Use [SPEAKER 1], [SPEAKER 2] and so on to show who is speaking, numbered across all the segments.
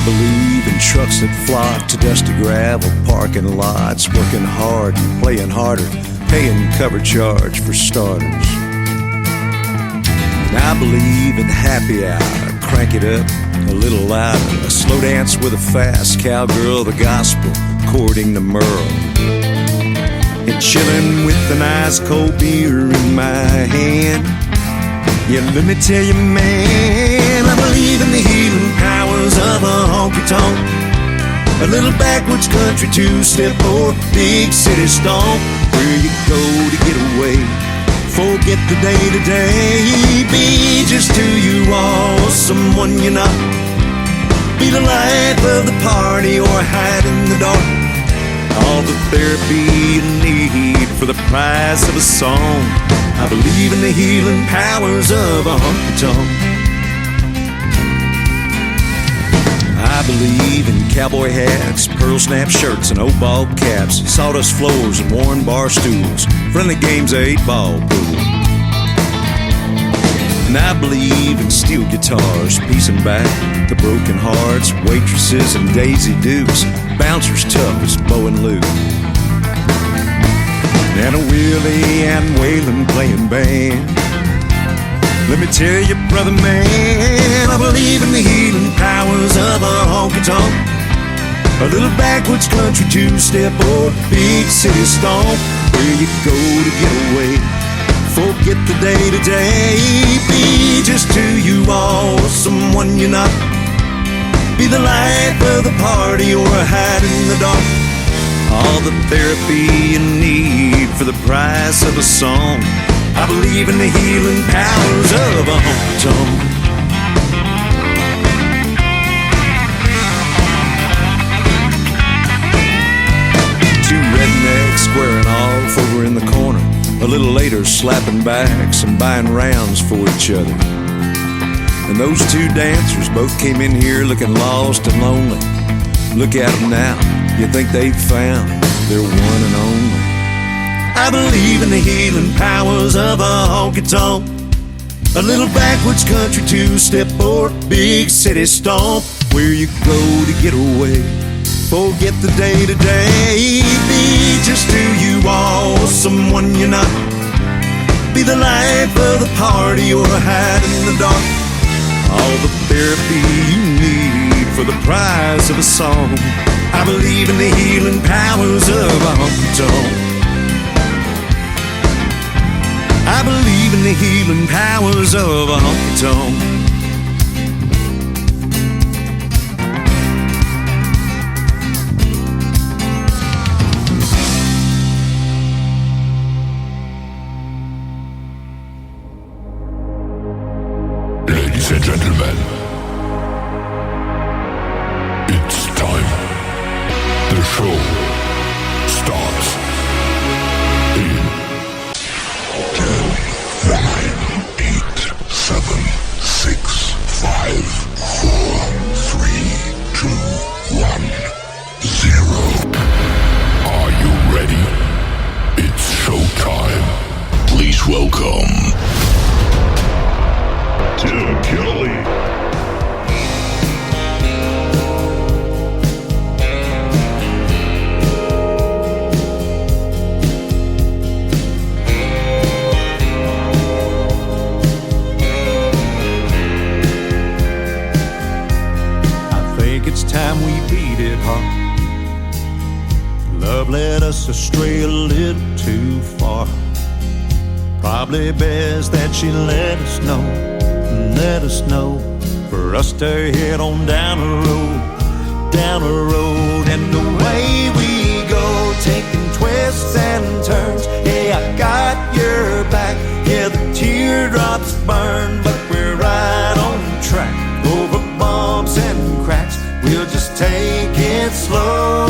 [SPEAKER 1] believe in trucks that flock to dusty gravel parking lots, working hard, playing harder, paying cover charge for starters. And I believe in happy hour, crank it up a little louder, a slow dance with a fast cowgirl, the gospel courting the Merle, and chilling with an ice cold beer in my hand. Yeah, let me tell you, man, I believe in the healing powers of a honky-tonk, a little backwoods country two-step or big city stomp, where you go to get away, forget the day-to-day, be just who you are, someone you're not, be the life of the party or hide in the dark, all the therapy you need for the price of a song. I believe in the healing powers of a honky-tonk. I believe in cowboy hats, pearl snap shirts and old ball caps, sawdust floors and worn bar stools, friendly games of 8-ball pool. And I believe in steel guitars, piecing back the broken hearts, waitresses and Daisy Dukes, bouncers tough as Bo and Luke, and a Willie and Waylon playing band. Let me tell you, brother man, I believe in the healing powers of a honky-tonk, a little backwoods country two-step or big city stomp, where you go to get away, forget the day-to-day, be just who you are, someone you're not, be the life of the party or hide in the dark, all the therapy you need for the price of a song. I believe in the healing powers of a honky-tonk. Two rednecks squaring off over in the corner, a little later slapping backs and buying rounds for each other. And those two dancers both came in here looking lost and lonely. Look at them now, you think they've found their one and only. I believe in the healing powers of a honky-tonk, a little backwoods country two-step or big city stomp, where you go to get away, forget the day-to-day, be just who you are, someone you're not, be the life of the party or hide in the dark, all the therapy you need for the price of a song. I believe in the healing powers of a honky-tonk. I believe in the healing powers of a honky-tonk.
[SPEAKER 2] Ladies and gentlemen, it's time. The show starts in 10, 9, 8, 7, 6, 5, 4, 3, 2, 1, 0. Are you ready? It's showtime. Please welcome Tim Kelly.
[SPEAKER 1] It's time we beat it hard. Love led us astray a little too far. Probably best that she let us know, for us to head on down the road, and away we go, taking twists and turns. Hey, I got your back, yeah, the teardrops burn, but we're right on track, over bumps and cracks. We'll just take it slow,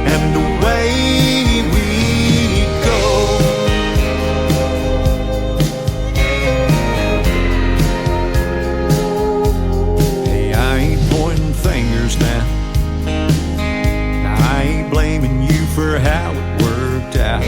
[SPEAKER 1] and away we go. Hey, I ain't pointing fingers now. I ain't blaming you for how it worked out.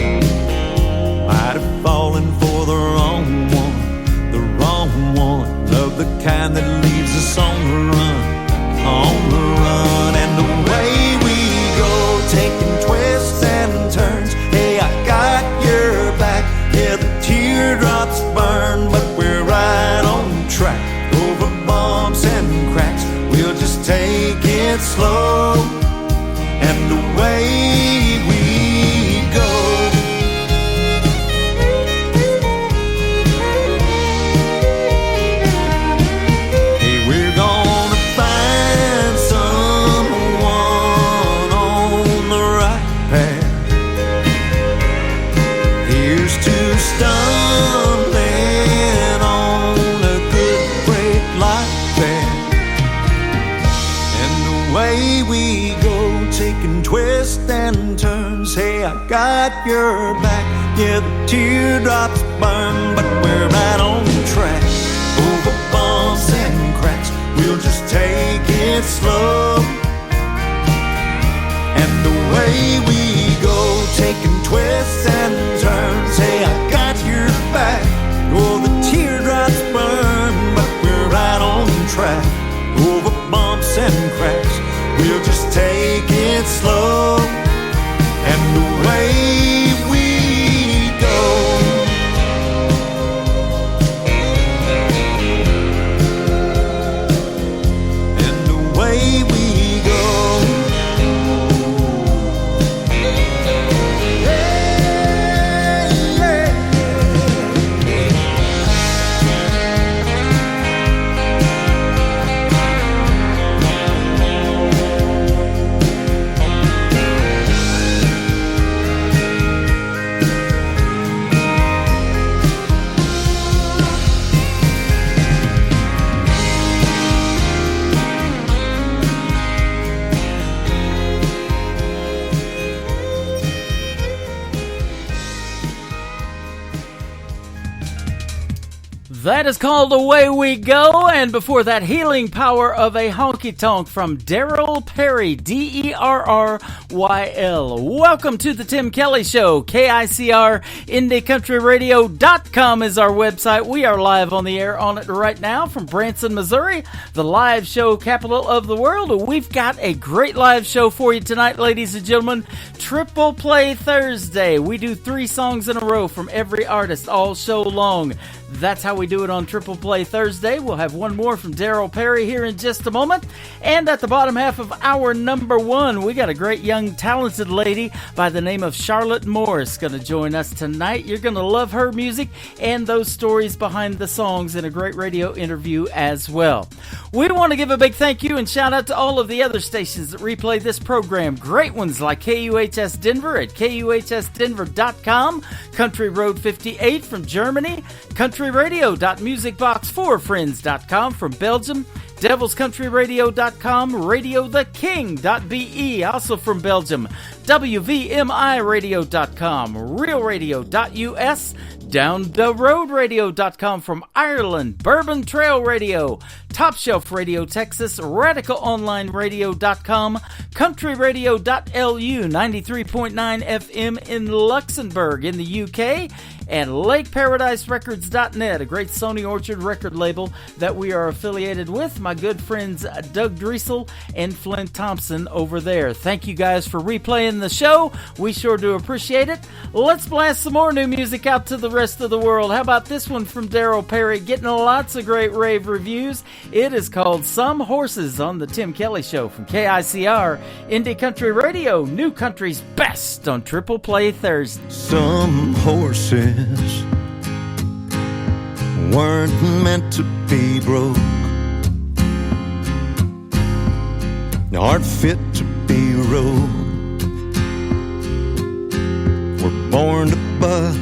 [SPEAKER 1] stumbling on a good break like that. And the way we go, taking twists and turns. Hey, I got your back. Yeah, the teardrops burn, but we're right on track. Over bumps and cracks, we'll just take it slow. And the way we go, taking twists and turns. Hey, I got your back. Oh, the teardrops burn, but we're right on track. Over bumps and cracks, we'll just take it slow. And the way we go, and the way we go,
[SPEAKER 3] That is called Away We Go, and before that, Healing Power of a Honky Tonk from Daryl Perry, Derryl. Welcome to the Tim Kelly Show. KICR, IndieCountryRadio.com is our website. We are live on the air on it right now from Branson, Missouri, the live show capital of the world. We've got a great live show for you tonight, ladies and gentlemen. Triple Play Thursday. We do 3 songs in a row from every artist all show long. That's how we do it on Triple Play Thursday. We'll have one more from Daryl Perry here in just a moment. And at the bottom half of hour number 1, we got a great young talented lady by the name of Charlotte Morris going to join us tonight. You're going to love her music and those stories behind the songs in a great radio interview as well. We want to give a big thank you and shout out to all of the other stations that replay this program. Great ones like KUHS Denver at KUHSdenver.com, Country Road 58 from Germany, countryradio.musicbox4friends.com from Belgium, devilscountryradio.com, radiotheking.be, also from Belgium, WVMIradio.com, realradio.us, downtheroadradio.com from Ireland, Bourbon Trail Radio, Top Shelf Radio Texas, radicalonlineradio.com, countryradio.lu, 93.9 FM in Luxembourg in the UK, and LakeParadiseRecords.net, a great Sony Orchard record label that we are affiliated with. My good friends Doug Driesel and Flint Thompson over there. Thank you guys for replaying the show. We sure do appreciate it. Let's blast some more new music out to the rest of the world. How about this one from Daryl Perry, getting lots of great rave reviews. It is called Some Horses on the Tim Kelly Show from KICR, Indie Country Radio, New Country's best on Triple Play Thursday.
[SPEAKER 1] Some horses weren't meant to be broke, aren't fit to be rode. We're born to buck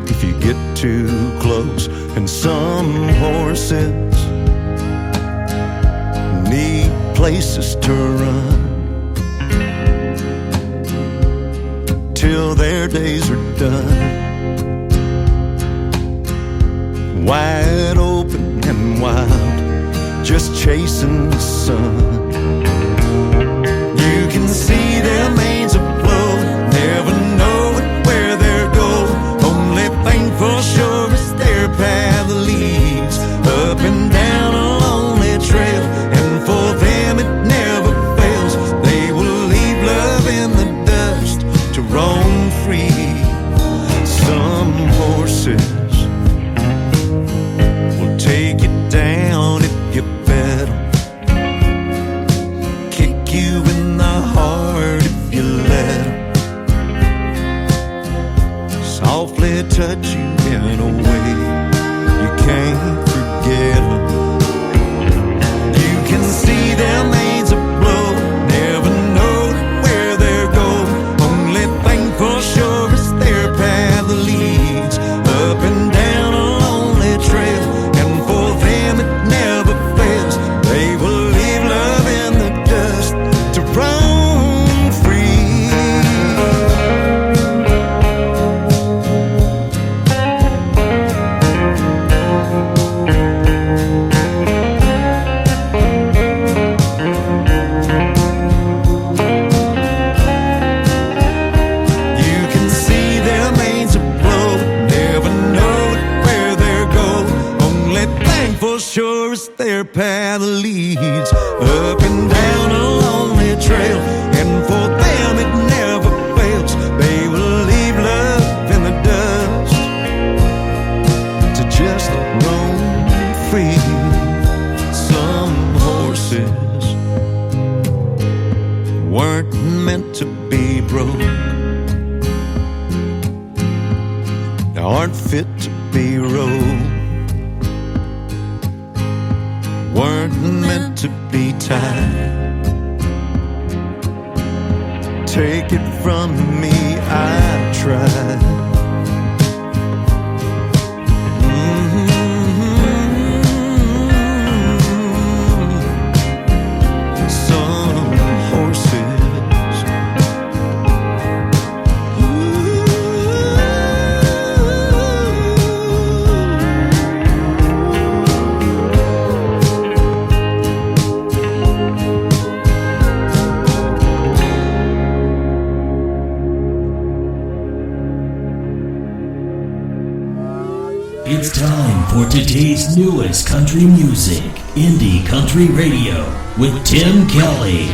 [SPEAKER 1] if you get too close. And some horses need places to run till their days are done. Wide open and wild, just chasing the sun. You can see their manes afloat, never knowing where they're going. Only thing for sure is their path leads up and down a lonely trail. And for them it never fails, they will leave love in the dust to roam free. Some horses take you down if you bet 'em, kick you in the heart if you let 'em, softly touch you in a way you can't forget 'em. You can see their manes aglow, never know where they're going. Only thing for sure is their path leads path leads up and down a lonely trail, and for them it never fails. They will leave love in the dust to just roam free. Some horses weren't meant to be broke, aren't fit to be rode, weren't meant to be tied. Take it from me, I tried. Some horses
[SPEAKER 4] It's time for today's newest country music, Indie Country Radio, with Tim Kelly.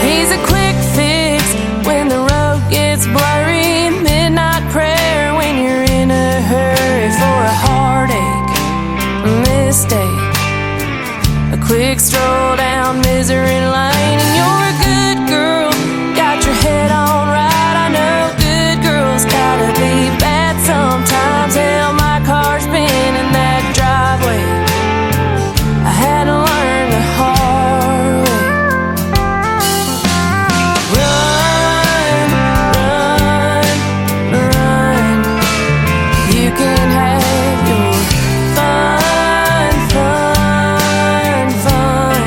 [SPEAKER 5] He's a quick fix when the road gets blurry. A quick stroll down misery lane, and you're a good girl, got your head on right. I know good girls gotta be bad sometimes. Hell, my car's been in that driveway. I had to learn the hard way. Run, run, run. You can have your fun, fun, fun.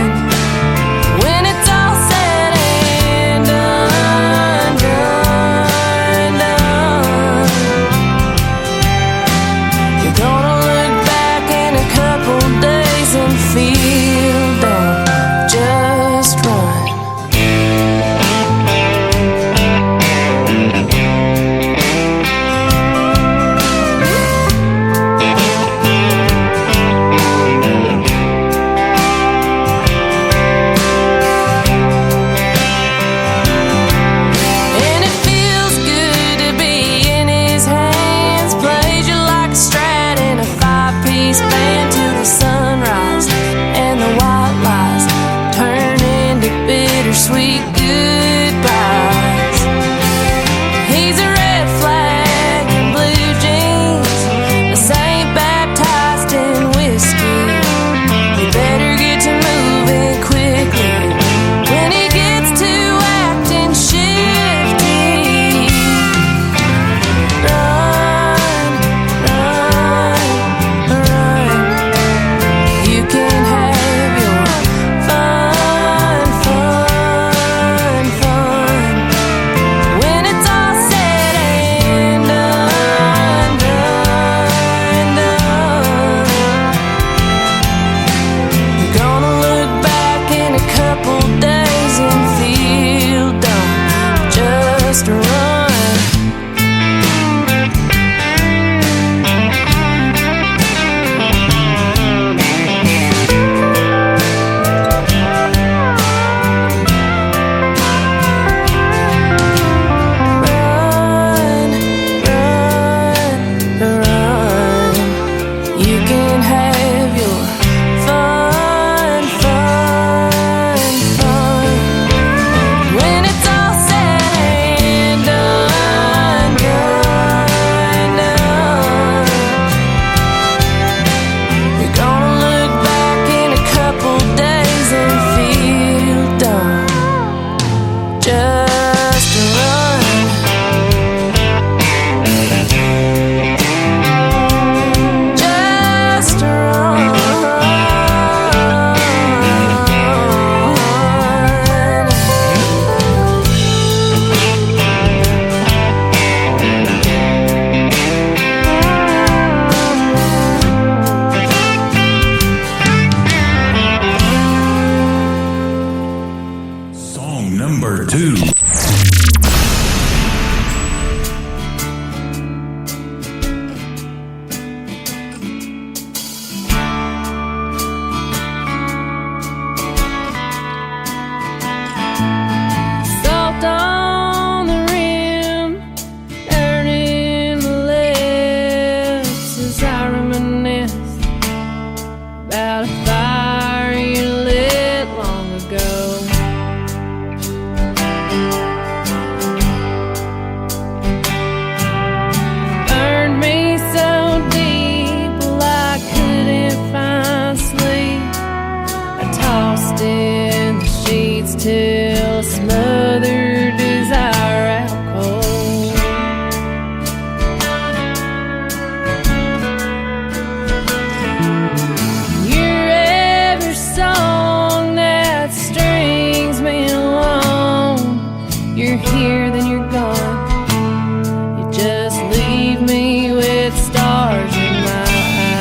[SPEAKER 5] here, then you're gone. You just leave me with stars in my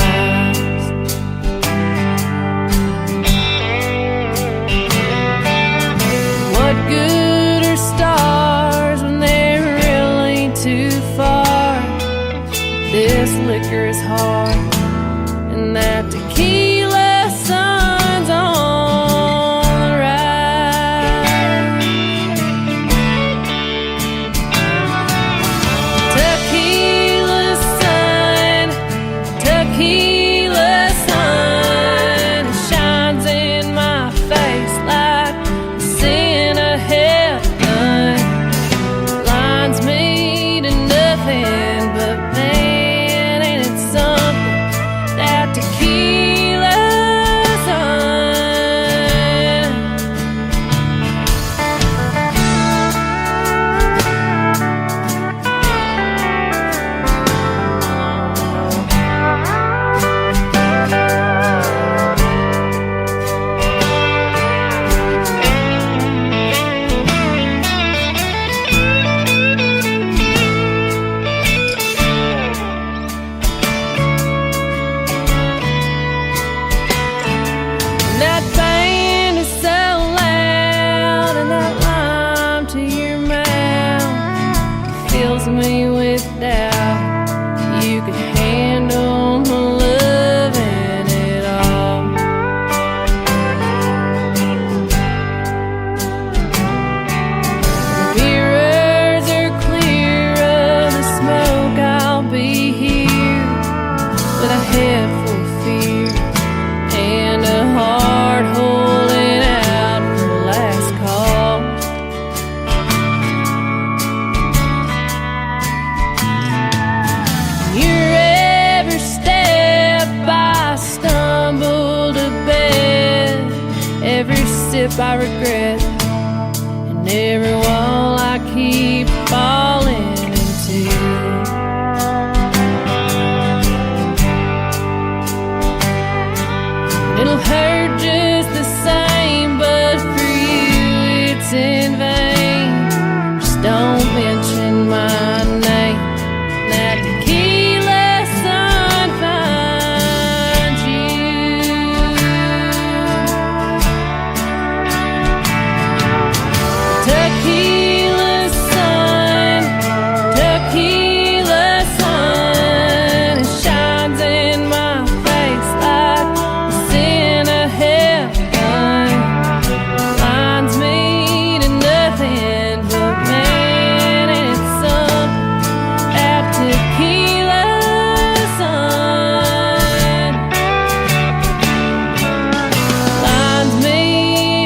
[SPEAKER 5] eyes. What good are stars when they're really too far? This liquor is hard, and that tequila sun's on the rise. Tequila sun, tequila sun shines in my face like a sin of heaven. Blinds me to nothing but man, ain't it something? That tequila sun. And that band is so loud, and that lime to your mouth fills me with doubt. You could handle my loving it all. The mirrors are clear of the smoke. I'll be here with a head full of fear and a heart holding out for the last call. Your every step I stumble to bed, every sip I regret, and every wall I keep falling into. It'll hurt just the same, but for you it's in vain. Just don't mention my name. That tequila sun finds you. Tequila sun, tequila sun, it shines in my face like a sin of heaven. Blinds me to nothing but man, and it's something. That tequila sun blinds me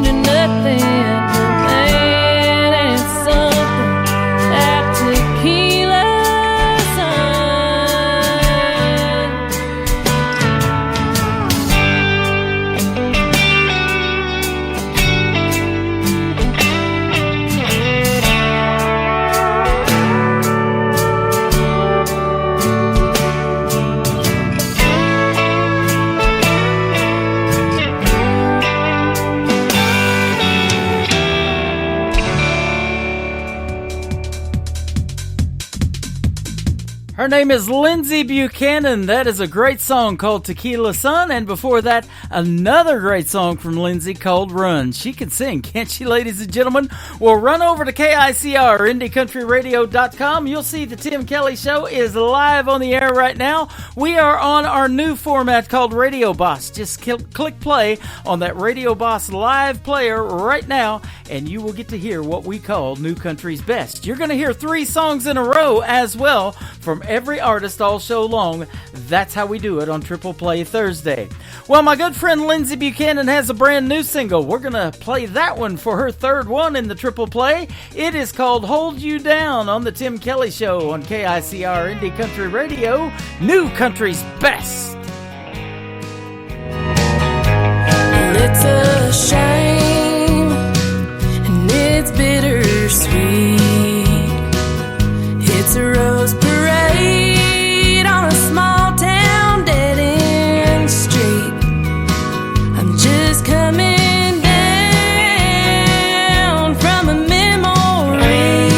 [SPEAKER 5] to nothing but man, and it's something. That tequila sun.
[SPEAKER 3] Her name is Lindsey Buchanan. That is a great song called Tequila Sun. And before that, another great song from Lindsey called Run. She can sing, can't she, ladies and gentlemen? Well, run over to KICR, IndieCountryRadio.com. You'll see the Tim Kelly Show is live on the air right now. We are on our new format called Radio Boss. Just click play on that Radio Boss live player right now, and you will get to hear what we call New Country's Best. You're going to hear 3 songs in a row as well from every artist all show long. That's how we do it on Triple Play Thursday. Well, my good friend Lindsey Buchanan has a brand new single. We're going to play that one for her third one in the Triple Play. It is called Hold You Down on the Tim Kelly Show on KICR Indie Country Radio, New Country's Best.
[SPEAKER 5] Well, it's a shame, and it's bittersweet. It's a rose parade on a small town dead end street. I'm just coming down from a memory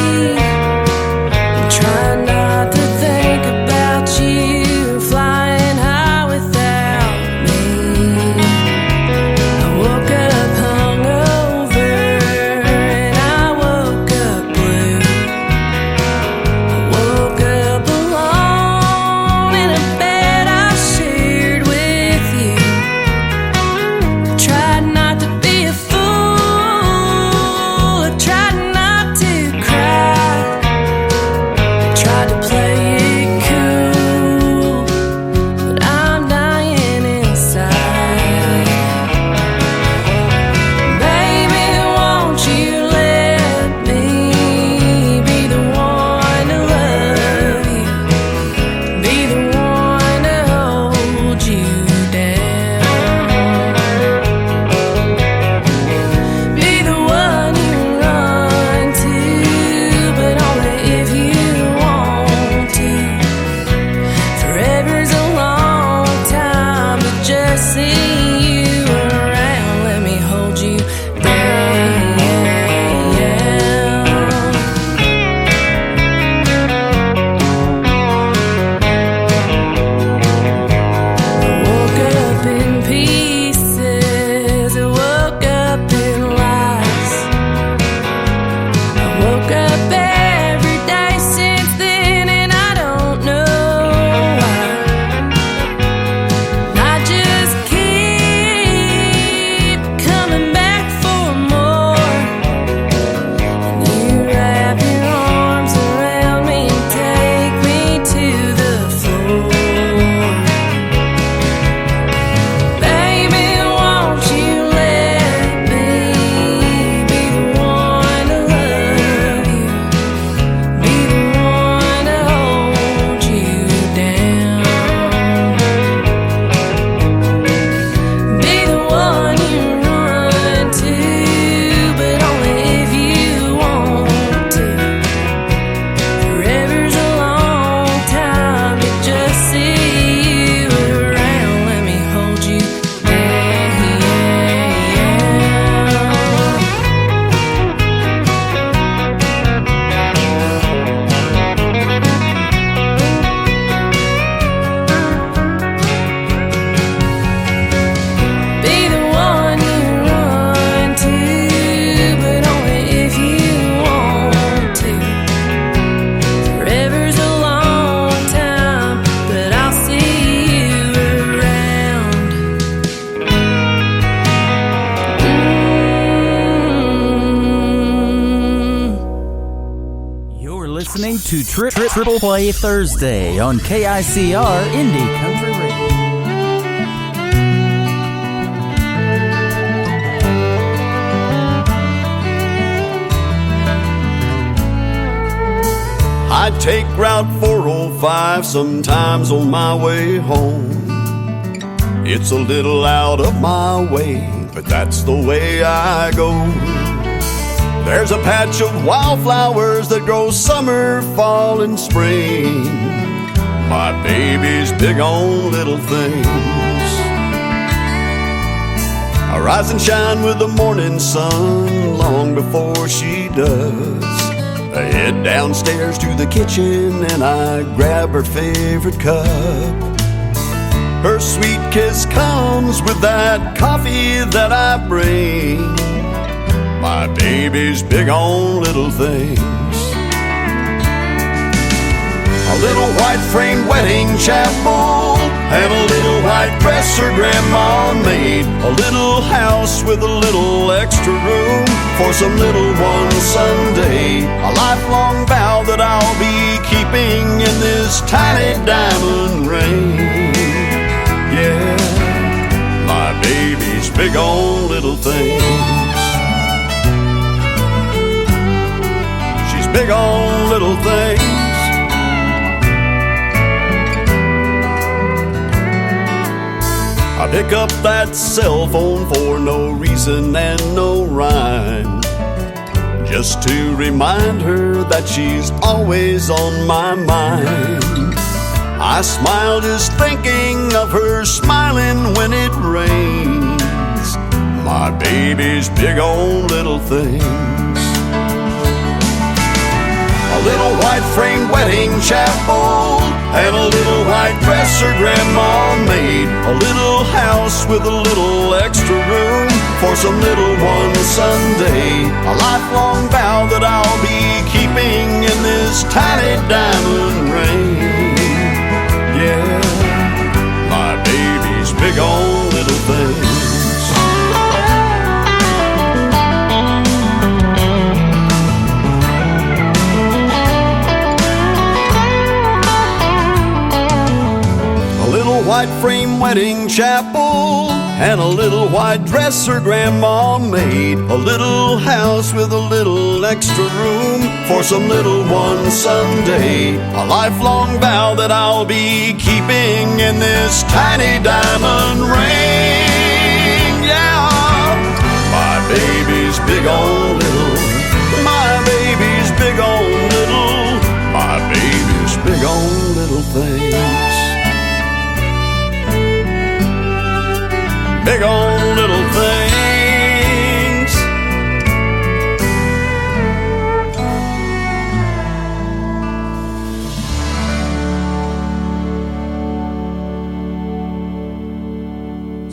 [SPEAKER 3] You're listening to Triple Play Thursday on KICR Indie Country Radio.
[SPEAKER 6] I take Route 405 sometimes on my way home. It's a little out of my way, but that's the way I go. There's a patch of wildflowers that grow summer, fall, and spring. My baby's big on little things. I rise and shine with the morning sun long before she does. I head downstairs to the kitchen and I grab her favorite cup. Her sweet kiss comes with that coffee that I bring. My baby's big on little things. A little white frame wedding chapel and a little white dress her grandma made. A little house with a little extra room for some little one someday. A lifelong vow that I'll be keeping in this tiny diamond ring. Yeah, my baby's big on little things. She's big on little things. I pick up that cell phone for no reason and no rhyme, just to remind her that she's always on my mind. I smile just thinking of her smiling when it rains. My baby's big on little things. A little white frame wedding chapel and a little white dress her grandma made. A little house with a little extra room for some little one someday. A lifelong vow that I'll be keeping in this tiny diamond ring. Yeah, my baby's big on little things. A little white frame wedding chapel and a little white dress her grandma made. A little house with a little extra room for some little one someday. A lifelong vow that I'll be keeping in this tiny diamond ring. Yeah, my baby's big on little. My baby's big on little. My baby's big on little things. Big on little things.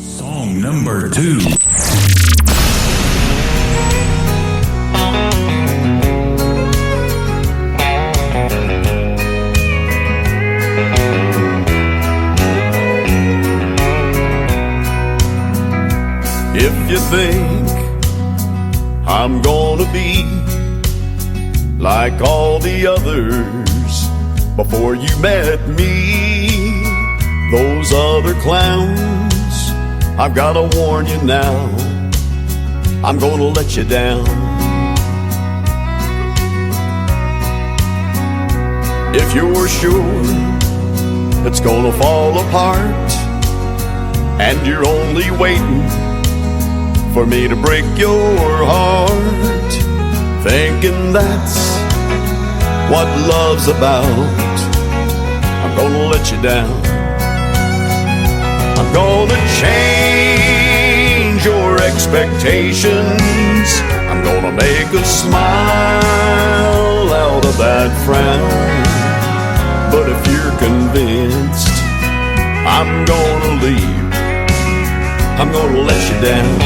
[SPEAKER 4] Song number 2.
[SPEAKER 6] If you think I'm gonna be like all the others before you met me, those other clowns, I've gotta warn you now, I'm gonna let you down. If you're sure it's gonna fall apart and you're only waiting for me to break your heart, thinking that's what love's about, I'm gonna let you down. I'm gonna change your expectations. I'm gonna make a smile out of that frown. But if you're convinced I'm gonna leave, I'm gonna let you down.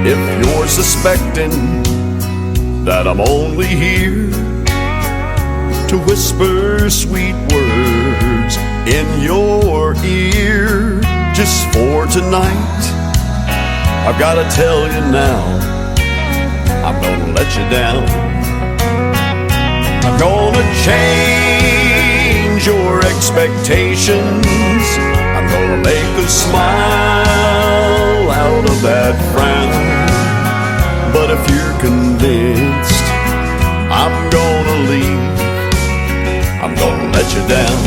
[SPEAKER 6] If you're suspecting that I'm only here to whisper sweet words in your ear, just for tonight. I've gotta tell you now, I'm gonna let you down. I'm gonna change your expectations. I'm gonna make a smile out of that frown. But if you're convinced I'm gonna leave, I'm gonna let you down.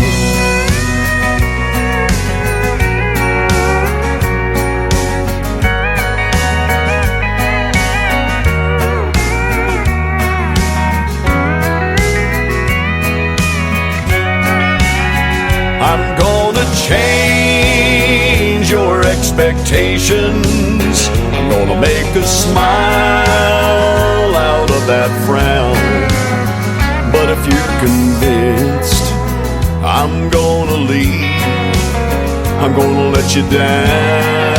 [SPEAKER 6] I'm gonna change your expectations. I'm gonna make a smile out of that frown. But if you're convinced I'm gonna leave, I'm gonna let you down.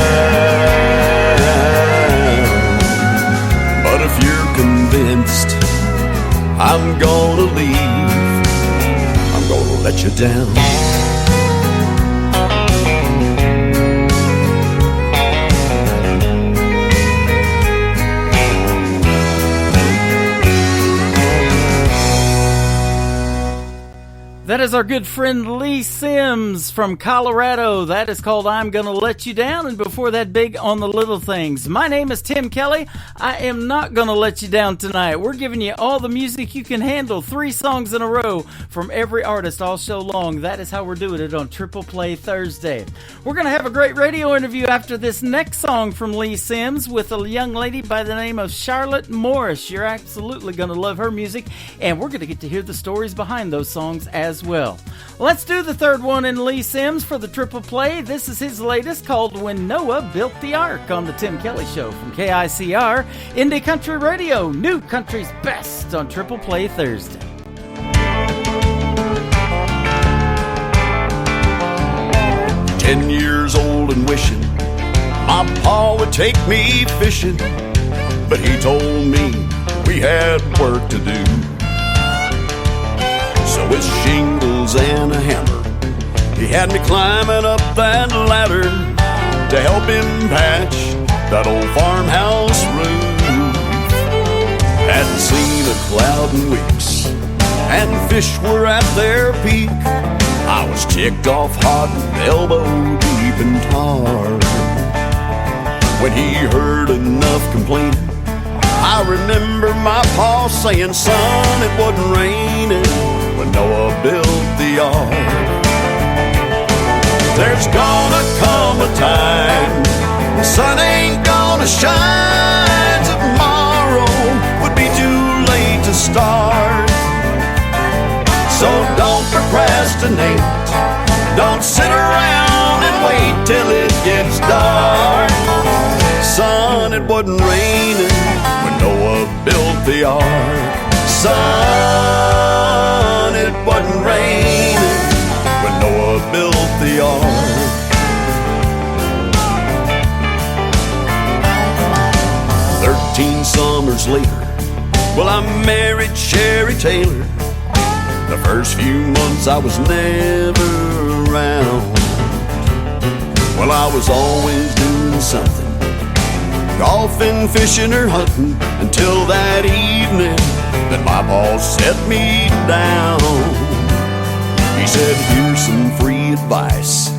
[SPEAKER 6] But if you're convinced I'm gonna leave, I'm gonna let you down.
[SPEAKER 3] That is our good friend Lee Sims from Colorado. That is called I'm Gonna Let You Down. And before that, Big on the Little Things. My name is Tim Kelly. I am not gonna let you down tonight. We're giving you all the music you can handle. 3 songs in a row from every artist all show long. That is how we're doing it on Triple Play Thursday. We're gonna have a great radio interview after this next song from Lee Sims with a young lady by the name of Charlotte Morris. You're absolutely gonna love her music, and we're gonna get to hear the stories behind those songs as well. Let's do the third one in Lee Sims for the Triple Play. This is his latest, called When Noah Built the Ark, on the Tim Kelly Show from KICR, Indie Country Radio, New Country's Best on Triple Play Thursday.
[SPEAKER 6] "10 years old and wishing my pa would take me fishing, but he told me we had work to do. So with shingles and a hammer, he had me climbing up that ladder to help him patch that old farmhouse roof. Hadn't seen a cloud in weeks, and fish were at their peak. I was ticked off hot and elbow deep in tar. When he heard enough complaining, I remember my pa saying, 'Son, it wasn't raining when Noah built the ark. There's gonna come a time the sun ain't gonna shine. Tomorrow would be too late to start. So don't procrastinate, don't sit around and wait till it gets dark. Son, it wasn't raining when Noah built the ark. Son, it wasn't raining when Noah built the ark. 13 summers later, well, I married Sherry Taylor. The first few months I was never around. Well, I was always doing something, golfing, fishing, or hunting, until that evening that my boss set me down. He said, "Here's some free advice.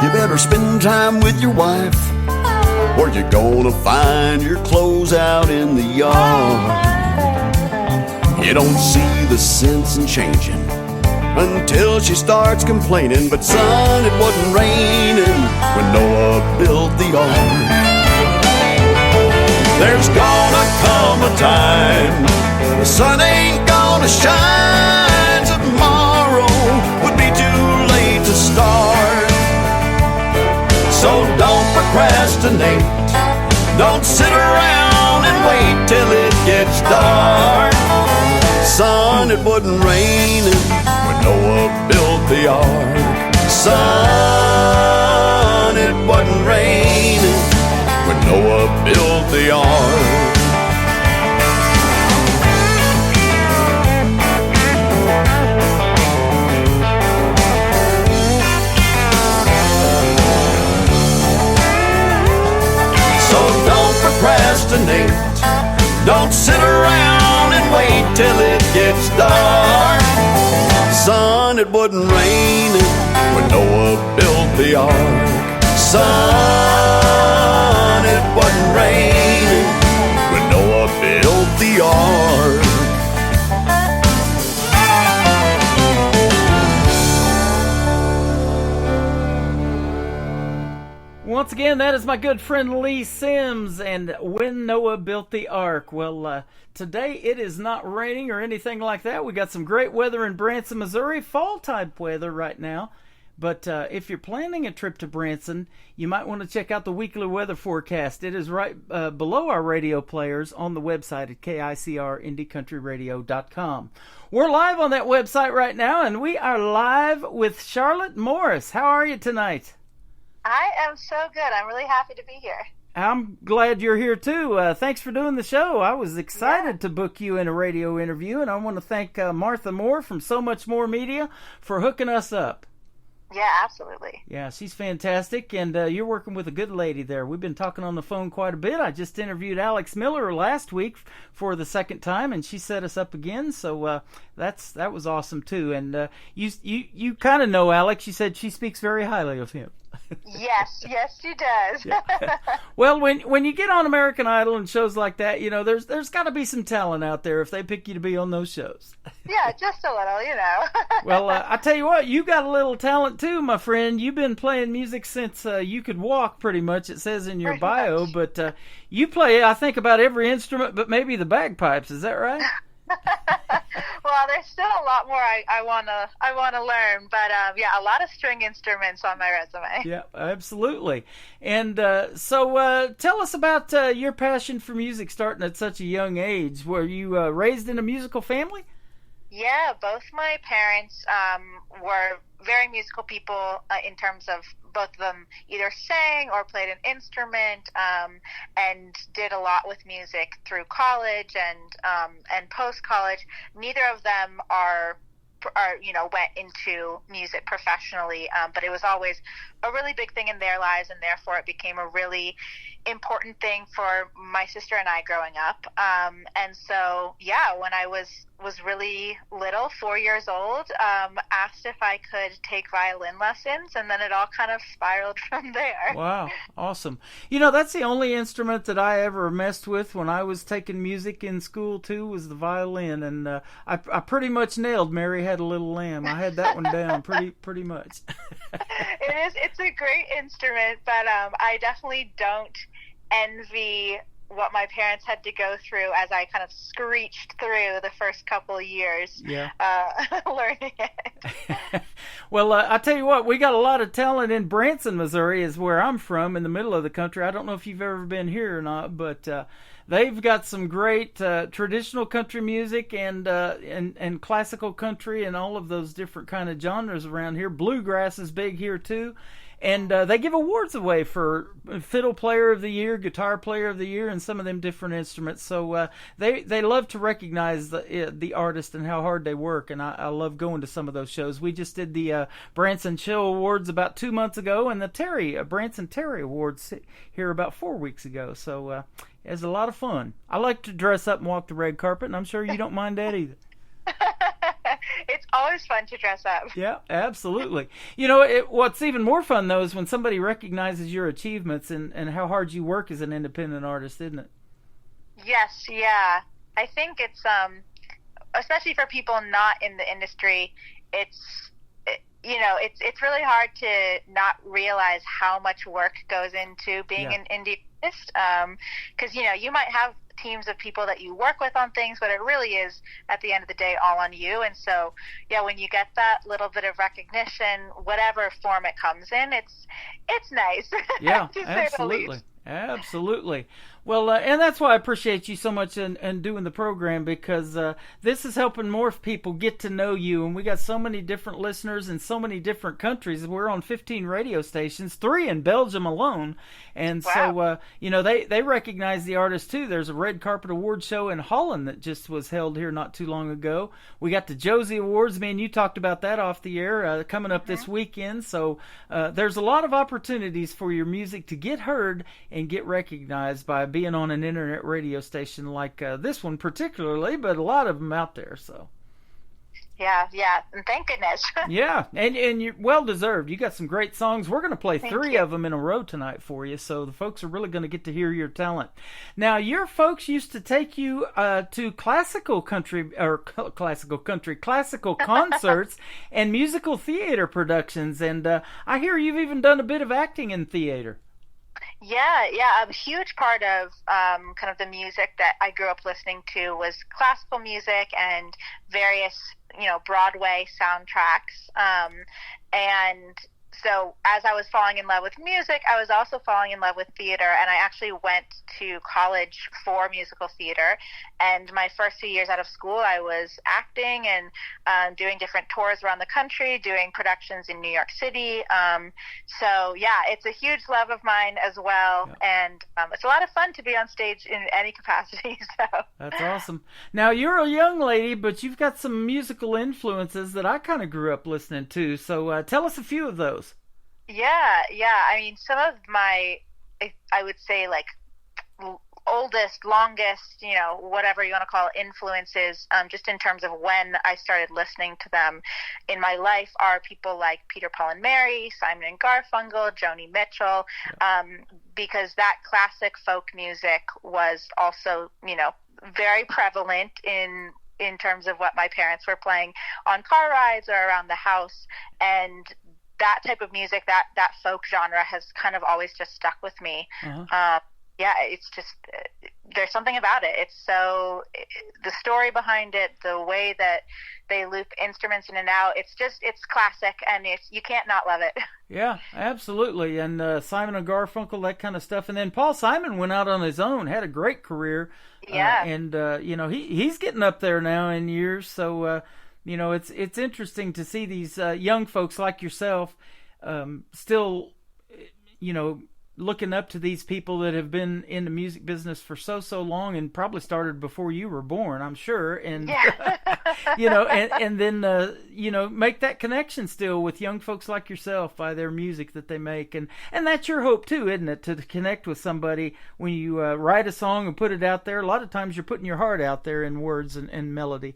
[SPEAKER 6] You better spend time with your wife, or you're gonna find your clothes out in the yard. You don't see the sense in changing until she starts complaining. But son, it wasn't raining when Noah built the ark. There's gonna come a time the sun ain't gonna shine. Tomorrow would be too late to start. So don't procrastinate, don't sit around and wait till it gets dark. Son, it wasn't raining when Noah built the ark. Son, it wasn't raining when Noah built the ark. So don't procrastinate. Don't sit around and wait till it gets dark. Son, it wasn't raining when Noah built the ark. Son, it wasn't raining when Noah built the ark.
[SPEAKER 3] Once again, that is my good friend Lee Sims and When Noah Built the Ark. Well, today it is not raining or anything like that. We got some great weather in Branson, Missouri, fall type weather right now. But if you're planning a trip to Branson, you might want to check out the weekly weather forecast. It is right below our radio players on the website at KICRIndieCountryRadio.com. We're live on that website right now, and we are live with Charlotte Morris. How are you tonight?
[SPEAKER 7] I am so good. I'm really happy to be here.
[SPEAKER 3] I'm glad you're here, too. Thanks for doing the show. I was excited to book you in a radio interview, and I want to thank Martha Moore from So Much More Media for hooking us up.
[SPEAKER 7] Yeah, absolutely.
[SPEAKER 3] Yeah, she's fantastic, and you're working with a good lady there. We've been talking on the phone quite a bit. I just interviewed Alex Miller last week for the second time, and she set us up again, so that was awesome, too. And you kind of know Alex. You said she speaks very highly of him.
[SPEAKER 7] Yes, she does.
[SPEAKER 3] Yeah. Well, when you get on American Idol and shows like that, you know, there's got to be some talent out there if they pick you to be on those shows.
[SPEAKER 7] Yeah, just a little, you know.
[SPEAKER 3] Well, I tell you what, you got a little talent too, my friend. You've been playing music since you could walk, pretty much, it says in your bio. But you play, I think, about every instrument but maybe the bagpipes. Is that right?
[SPEAKER 7] Well, there's still a lot more I wanna learn, but yeah, a lot of string instruments on my resume.
[SPEAKER 3] Yeah, absolutely. And so tell us about your passion for music starting at such a young age. Were you raised in a musical family?
[SPEAKER 7] Yeah, both my parents were very musical people in terms of both of them either sang or played an instrument and did a lot with music through college and post-college. Neither of them are went into music professionally, but it was always a really big thing in their lives, and therefore it became a really important thing for my sister and I growing up. And so, yeah, when I was really little, 4 years old, asked if I could take violin lessons, and then it all kind of spiraled from there.
[SPEAKER 3] Wow, awesome. You know, that's the only instrument that I ever messed with when I was taking music in school, too, was the violin, and I pretty much nailed Mary Had a Little Lamb. I had that one down pretty much.
[SPEAKER 7] It's a great instrument, but I definitely don't envy what my parents had to go through as I kind of screeched through the first couple of years learning it.
[SPEAKER 3] Well, I tell you what, we got a lot of talent in Branson, Missouri, is where I'm from, in the middle of the country. I don't know if you've ever been here or not, but they've got some great traditional country music and classical country and all of those different kind of genres around here. Bluegrass is big here, too. And they give awards away for Fiddle Player of the Year, Guitar Player of the Year, and some of them different instruments. So they love to recognize the artist and how hard they work, and I love going to some of those shows. We just did the Branson Chill Awards about 2 months ago, and the Branson Terry Awards here about 4 weeks ago. So it's a lot of fun. I like to dress up and walk the red carpet, and I'm sure you don't mind that either.
[SPEAKER 7] It's always fun to dress up.
[SPEAKER 3] Yeah, absolutely. You know, what's even more fun, though, is when somebody recognizes your achievements and how hard you work as an independent artist, isn't it?
[SPEAKER 7] Yes, yeah. I think it's, especially for people not in the industry, it's really hard to not realize how much work goes into being an indie artist. Because, you might have teams of people that you work with on things, but it really is at the end of the day all on you. And so when you get that little bit of recognition, whatever form it comes in, it's nice.
[SPEAKER 3] Yeah, absolutely. Well, and that's why I appreciate you so much in doing the program, because this is helping more people get to know you. And we got so many different listeners in so many different countries. We're on 15 radio stations, 3 in Belgium alone. And wow. So, they recognize the artist too. There's a Red Carpet Award show in Holland that just was held here not too long ago. We got the Josie Awards. Man, you talked about that off the air, coming up this weekend. So there's a lot of opportunities for your music to get heard and get recognized by being on an internet radio station like this one particularly, but a lot of them out there. So.
[SPEAKER 7] Yeah, and thank goodness.
[SPEAKER 3] Yeah, and you're well deserved. You got some great songs. We're going to play three of them in a row tonight for you, so the folks are really going to get to hear your talent. Now, your folks used to take you to classical concerts and musical theater productions, and I hear you've even done a bit of acting in theater.
[SPEAKER 7] Yeah, a huge part of kind of the music that I grew up listening to was classical music and various, Broadway soundtracks. And so as I was falling in love with music, I was also falling in love with theater, and I actually went to college for musical theater. And my first 2 years out of school, I was acting and doing different tours around the country, doing productions in New York City. So yeah, it's a huge love of mine as well, and it's a lot of fun to be on stage in any capacity. So
[SPEAKER 3] that's awesome. Now, you're a young lady, but you've got some musical influences that I kind of grew up listening to. So tell us a few of those.
[SPEAKER 7] Yeah. I mean, some of my, I would say, like, oldest, longest, whatever you want to call it, influences, just in terms of when I started listening to them in my life, are people like Peter, Paul and Mary, Simon and Garfunkel, Joni Mitchell, because that classic folk music was also, very prevalent in terms of what my parents were playing on car rides or around the house. And that type of music, that folk genre, has kind of always just stuck with me. It's just, there's something about it. It's so, the story behind it, the way that they loop instruments in and out, it's classic, and you can't not love it.
[SPEAKER 3] Yeah, absolutely. And Simon and Garfunkel, that kind of stuff. And then Paul Simon went out on his own, had a great career.
[SPEAKER 7] Yeah.
[SPEAKER 3] He's getting up there now in years. So, it's interesting to see these young folks like yourself still, looking up to these people that have been in the music business for so long, and probably started before you were born, I'm sure. And, and then, make that connection still with young folks like yourself by their music that they make. And that's your hope too, isn't it? To connect with somebody when you write a song and put it out there. A lot of times you're putting your heart out there in words and melody.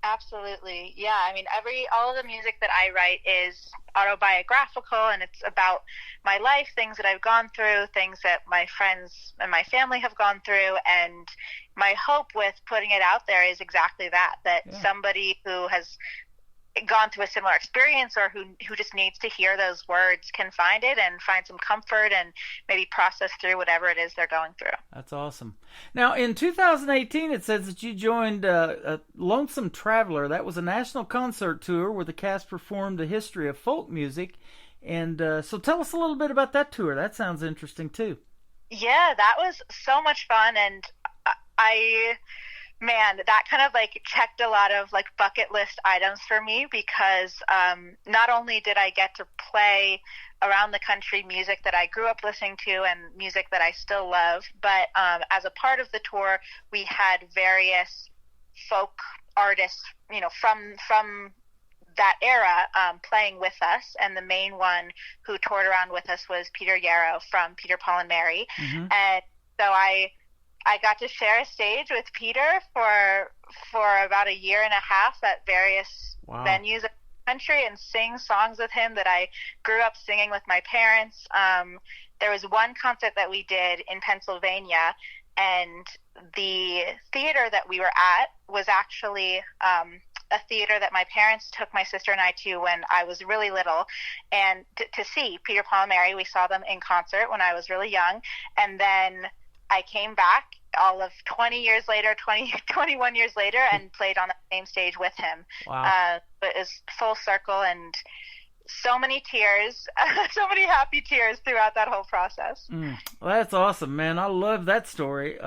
[SPEAKER 7] Absolutely. Yeah. I mean, all of the music that I write is autobiographical, and it's about my life, things that I've gone through, things that my friends and my family have gone through. And my hope with putting it out there is exactly that somebody who has gone through a similar experience, or who just needs to hear those words, can find it and find some comfort and maybe process through whatever it is they're going through.
[SPEAKER 3] That's awesome. Now, in 2018, it says that you joined Lonesome Traveler. That was a national concert tour where the cast performed the history of folk music. And so tell us a little bit about that tour. That sounds interesting too. Yeah,
[SPEAKER 7] that was so much fun. And that kind of checked a lot of bucket list items for me, because not only did I get to play around the country music that I grew up listening to and music that I still love, but as a part of the tour, we had various folk artists, from that era playing with us. And the main one who toured around with us was Peter Yarrow from Peter, Paul and Mary. Mm-hmm. And so I got to share a stage with Peter for about a year and a half at various venues in the country, and sing songs with him that I grew up singing with my parents. There was one concert that we did in Pennsylvania, and the theater that we were at was actually a theater that my parents took my sister and I to when I was really little, and to see Peter, Paul and Mary. We saw them in concert when I was really young, and then I came back all of 21 years later, and played on the same stage with him. Wow. But it was full circle, and so many tears, so many happy tears throughout that whole process. Well, that's awesome, man. I love that story.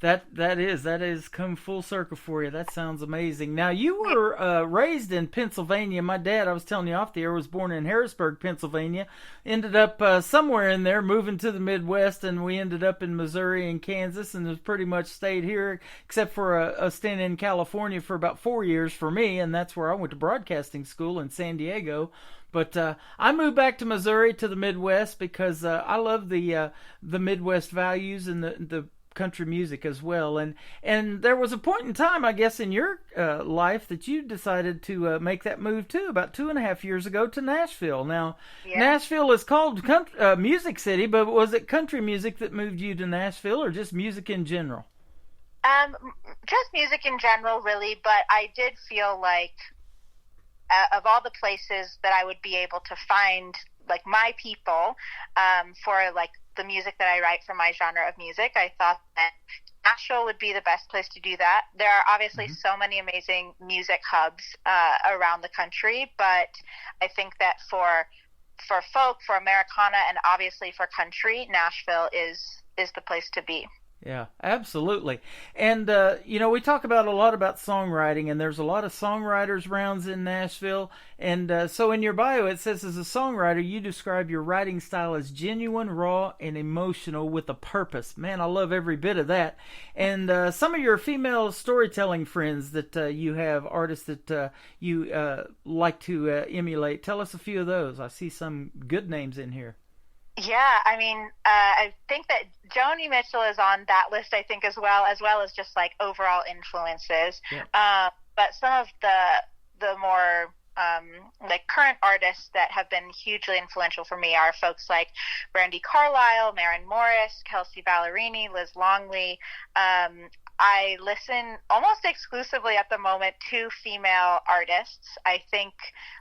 [SPEAKER 3] That is come full circle for you. That sounds amazing. Now, you were raised in Pennsylvania. My dad, I was telling you off the air, was born in Harrisburg, Pennsylvania. Ended up somewhere in there, moving to the Midwest, and we ended up in Missouri and Kansas, and has pretty much stayed here, except for a stint in California for about 4 years for me, and that's where I went to broadcasting school in San Diego. But I moved back to Missouri, to the Midwest, because I love the Midwest values and the country music as well. And there was a point in time, I guess, in your life that you decided to make that move too, about 2.5 years ago, to Nashville. Now, Nashville is called Music City, but was it country music that moved you to Nashville, or just music in general?
[SPEAKER 7] Just music in general, really, but I did feel like of all the places that I would be able to find like my people for like the music that I write for my genre of music, I thought that Nashville would be the best place to do that. There are obviously so many amazing music hubs around the country, but I think that for folk, for Americana, and obviously for country, Nashville is the place to be.
[SPEAKER 3] Yeah, absolutely. And, we talk a lot about songwriting, and there's a lot of songwriters rounds in Nashville. And so in your bio, it says, as a songwriter, you describe your writing style as genuine, raw, and emotional with a purpose. Man, I love every bit of that. And some of your female storytelling friends that you have, artists that you like to emulate, tell us a few of those. I see some good names in here.
[SPEAKER 7] Yeah, I mean, I think that Joni Mitchell is on that list, I think, as well as just like overall influences. Yeah. But some of the more like current artists that have been hugely influential for me are folks like Brandi Carlile, Maren Morris, Kelsea Ballerini, Liz Longley. I listen almost exclusively at the moment to female artists. I think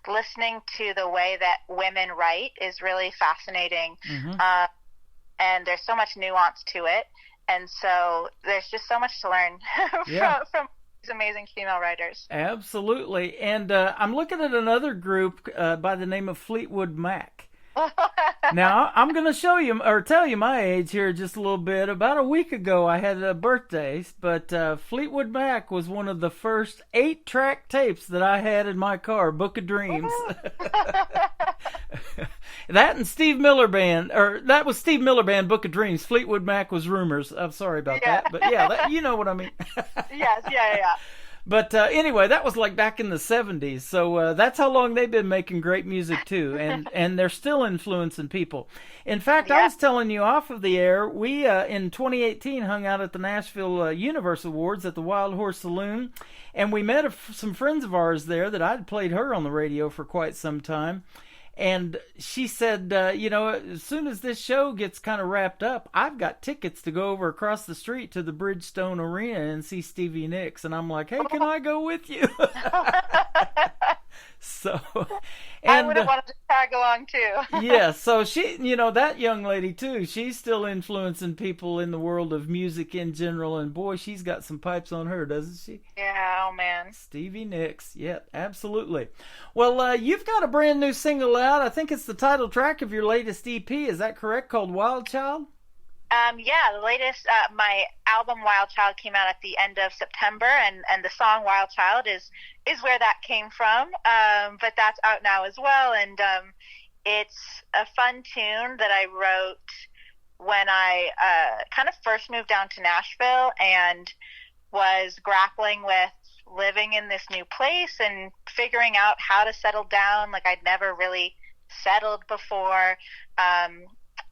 [SPEAKER 7] listening to the way that women write is really fascinating. And there's so much nuance to it. And so there's just so much to learn from these amazing female writers.
[SPEAKER 3] Absolutely. And I'm looking at another group by the name of Fleetwood Mac. Now, I'm going to show you, or tell you my age here just a little bit. About a week ago, I had a birthday, but Fleetwood Mac was one of the first 8-track tapes that I had in my car, Book of Dreams. That and Steve Miller Band, or that was Steve Miller Band, Book of Dreams. Fleetwood Mac was Rumors. I'm sorry about that, but yeah, you know what I mean.
[SPEAKER 7] Yes, yeah.
[SPEAKER 3] But anyway, that was like back in the 70s. So that's how long they've been making great music too. And they're still influencing people. In fact, I was telling you off of the air, we in 2018 hung out at the Nashville Universe Awards at the Wild Horse Saloon. And we met some friends of ours there that I'd played her on the radio for quite some time. And she said, as soon as this show gets kind of wrapped up, I've got tickets to go over across the street to the Bridgestone Arena and see Stevie Nicks. And I'm like, hey, can I go with you? So,
[SPEAKER 7] I would have wanted to tag along too.
[SPEAKER 3] Yeah, so she, that young lady too, she's still influencing people in the world of music in general. And boy, she's got some pipes on her, doesn't she?
[SPEAKER 7] Yeah, oh man.
[SPEAKER 3] Stevie Nicks, yeah, absolutely. Well, you've got a brand new single out. I think it's the title track of your latest EP. Is that correct? Called Wild Child?
[SPEAKER 7] Yeah, the latest, my album Wild Child came out at the end of September, and the song Wild Child is where that came from. But that's out now as well, and it's a fun tune that I wrote when I kind of first moved down to Nashville and was grappling with living in this new place and figuring out how to settle down. Like, I'd never really settled before.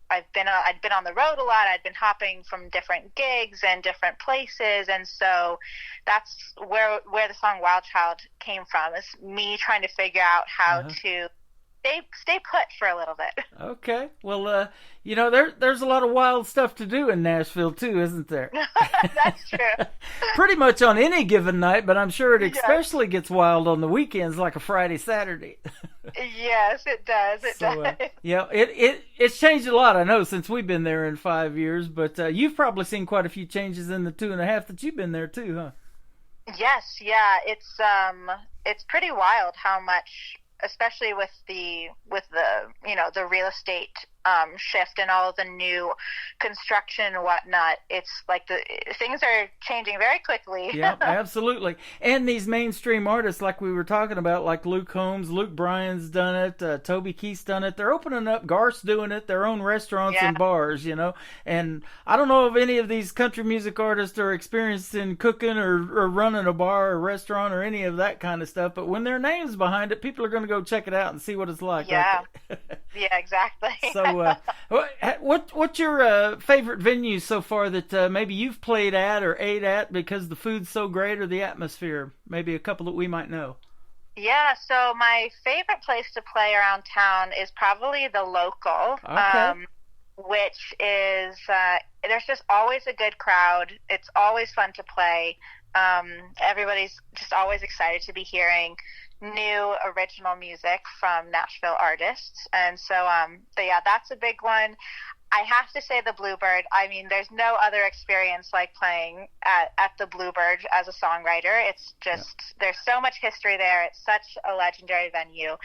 [SPEAKER 7] I'd been on the road a lot. I'd been hopping from different gigs and different places, and so that's where the song Wild Child came from. Is me trying to figure out how to stay put for a little bit. Okay.
[SPEAKER 3] Well, there's a lot of wild stuff to do in Nashville too, isn't there?
[SPEAKER 7] That's true.
[SPEAKER 3] Pretty much on any given night, but I'm sure it especially gets wild on the weekends, like a Friday, Saturday.
[SPEAKER 7] Yes, it does. It does.
[SPEAKER 3] Yeah, it's changed a lot, I know, since we've been there in 5 years, but you've probably seen quite a few changes in the 2.5 that you've been there too, huh?
[SPEAKER 7] Yes, yeah. It's pretty wild how much, especially with the the real estate shift and all of the new construction and whatnot. It's like things are changing very quickly.
[SPEAKER 3] Yeah, absolutely. And these mainstream artists, like we were talking about, like Luke Combs, Luke Bryan's done it, Toby Keith's done it. They're opening up, Garth's doing it, their own restaurants and bars, you know. And I don't know if any of these country music artists are experienced in cooking or running a bar or restaurant or any of that kind of stuff, but when their name's behind it, people are going to go check it out and see what it's like.
[SPEAKER 7] Yeah, yeah, exactly.
[SPEAKER 3] So what's your favorite venues so far that maybe you've played at or ate at because the food's so great or the atmosphere? Maybe a couple that we might know.
[SPEAKER 7] Yeah, so my favorite place to play around town is probably the Local, which is, there's just always a good crowd. It's always fun to play. Everybody's just always excited to be hearing new original music from Nashville artists. And so, that's a big one. I have to say the Bluebird. I mean, there's no other experience like playing at the Bluebird as a songwriter. It's just, there's so much history there. It's such a legendary venue.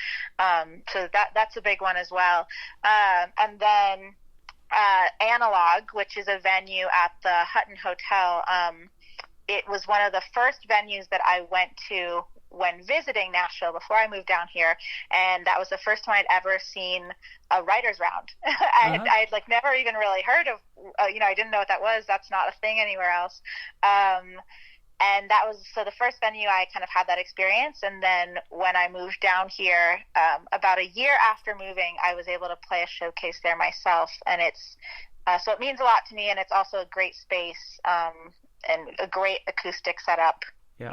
[SPEAKER 7] So that's a big one as well. And then Analog, which is a venue at the Hutton Hotel. It was one of the first venues that I went to when visiting Nashville before I moved down here, and that was the first time I'd ever seen a writer's round. I'd like never even really heard of, I didn't know what that was. That's not a thing anywhere else. And that was, so the first venue I kind of had that experience. And then when I moved down here, about a year after moving, I was able to play a showcase there myself. And it's, so it means a lot to me, and it's also a great space, and a great acoustic setup. Yeah.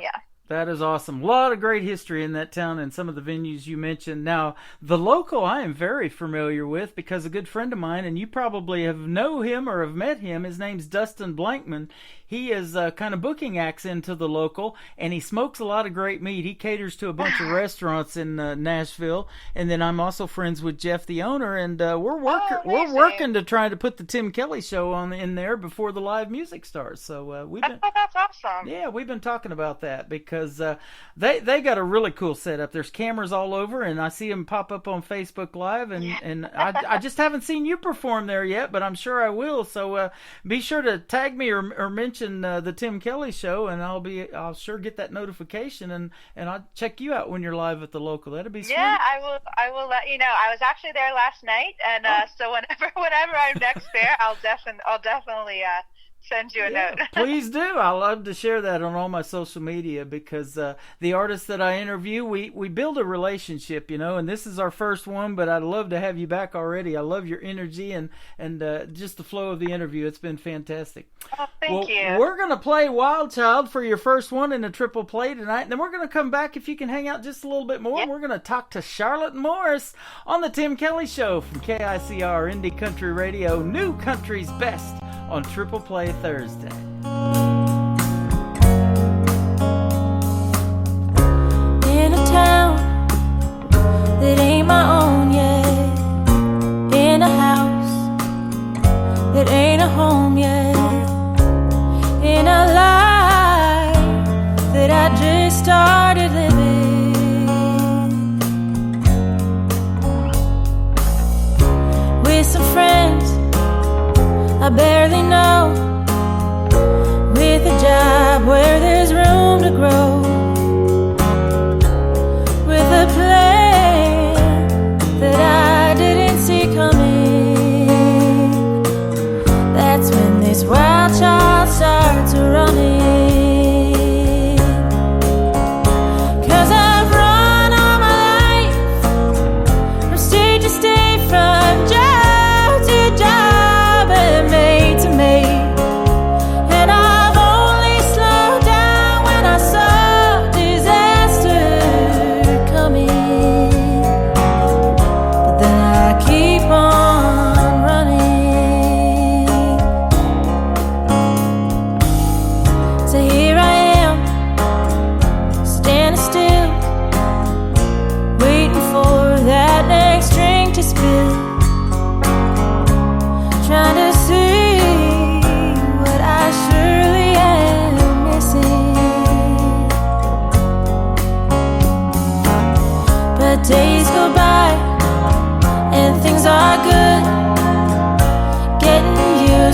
[SPEAKER 3] That is awesome. A lot of great history in that town and some of the venues you mentioned. Now, the Local I am very familiar with because a good friend of mine, and you probably know him or have met him, his name's Dustin Blankman. He is kind of booking acts into the Local, and he smokes a lot of great meat. He caters to a bunch of restaurants in Nashville, and then I'm also friends with Jeff, the owner, and we're working to try to put the Tim Kelly Show in there before the live music starts. So we've been
[SPEAKER 7] that's awesome.
[SPEAKER 3] Yeah, we've been talking about that because they got a really cool setup. There's cameras all over, and I see them pop up on Facebook Live, and I just haven't seen you perform there yet, but I'm sure I will. So be sure to tag me or mention the Tim Kelly Show, and I'll sure get that notification, and I'll check you out when you're live at the Local. That'd be sweet.
[SPEAKER 7] Yeah, I will let you know. I was actually there last night, and so whenever I'm next there, I'll definitely send you a note.
[SPEAKER 3] Please do. I love to share that on all my social media because the artists that I interview, we build a relationship, and this is our first one, but I'd love to have you back already. I love your energy and just the flow of the interview. It's been fantastic.
[SPEAKER 7] Oh, thank you.
[SPEAKER 3] We're going to play Wild Child for your first one in a triple play tonight, and then we're going to come back if you can hang out just a little bit more. Yep. We're going to talk to Charlotte Morris on the Tim Kelly Show from KICR Indie Country Radio, New Country's Best on Triple Play Thursday.
[SPEAKER 5] In a town that ain't my own yet, in a house that ain't a home yet, in a life that I just started living, with some friends I barely know, with a job where there's room to grow, with a plan that I didn't see coming. That's when this wild child starts running. 'Cause I've run all my life, from state to state, from job to job, and made to make.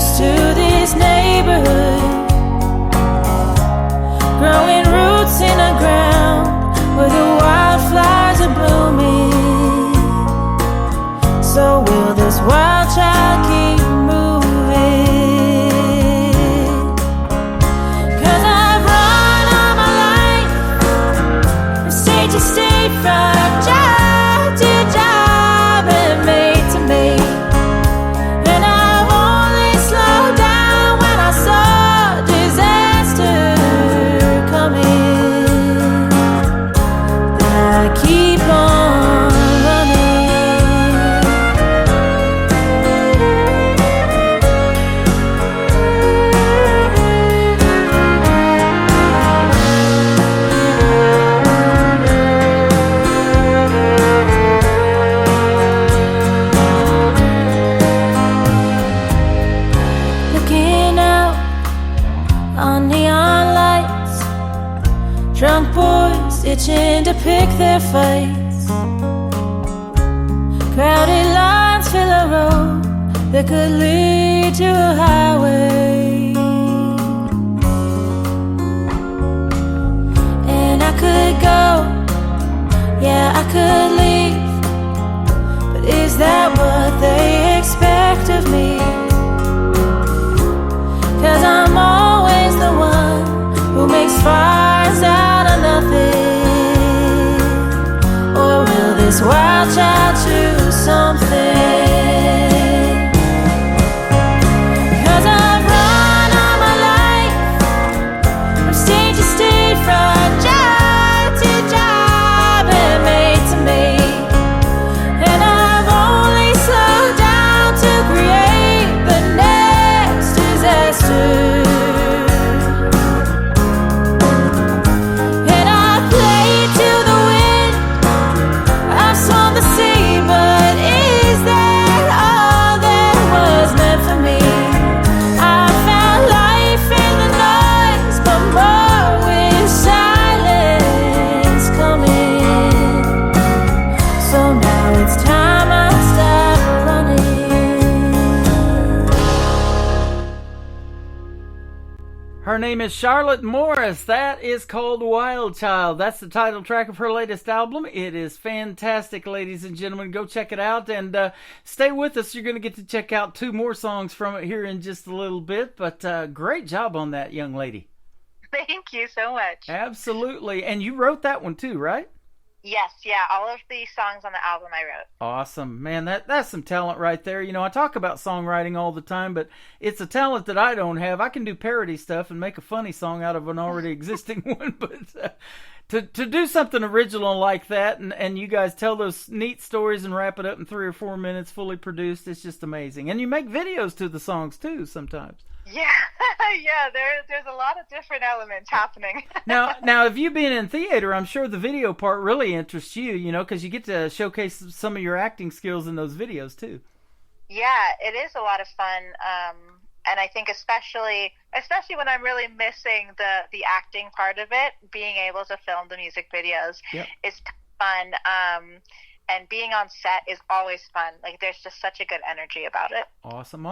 [SPEAKER 5] used to this neighborhood, growing roots in the ground where the wildflowers are blooming. So will this wild child keep moving? 'Cause I've run all my life from state to state, from job to job and mate to mate. And I've only slowed down when I saw disaster coming. Then I keep on running. Looking out on neon lights, drunk boys itching to pick their fights. Crowded lines fill a road that could lead to a highway. And I could go, yeah, I could leave, but is that what they expect of me? 'Cause I'm always the one who makes fires out of nothing. Or will this wild child choose something? 'Cause I've run all my life from state to state, from job to job and mate to mate. And I've only slowed down to create the next disaster. And I play to the wind, I've swum the sea, but is that all that was meant for me? I found life in the noise, but more with silence coming. So now it's time I stop running.
[SPEAKER 3] Her name is Charlotte Morris. That is called Wild Child. That's the title track of her latest album. It is fantastic, ladies and gentlemen. Go check it out and stay with us. You're going to get to check out 2 more songs from it here in just a little bit. But great job on that, young lady.
[SPEAKER 7] Thank you so much.
[SPEAKER 3] Absolutely. And you wrote that one too, right?
[SPEAKER 7] Yes, yeah, all of the songs on the album I wrote.
[SPEAKER 3] Awesome. Man, that's some talent right there. You know, I talk about songwriting all the time, but it's a talent that I don't have. I can do parody stuff and make a funny song out of an already existing one, but to do something original like that and you guys tell those neat stories and wrap it up in 3 or 4 minutes fully produced, it's just amazing. And you make videos to the songs too sometimes.
[SPEAKER 7] Yeah, yeah, there's a lot of different elements happening.
[SPEAKER 3] Now, if you've been in theater, I'm sure the video part really interests you, you know, because you get to showcase some of your acting skills in those videos too.
[SPEAKER 7] Yeah, it is a lot of fun, and I think especially when I'm really missing the acting part of it, being able to film the music videos is fun. And being on set is always fun. Like, there's just such a good energy about it.
[SPEAKER 3] Awesome.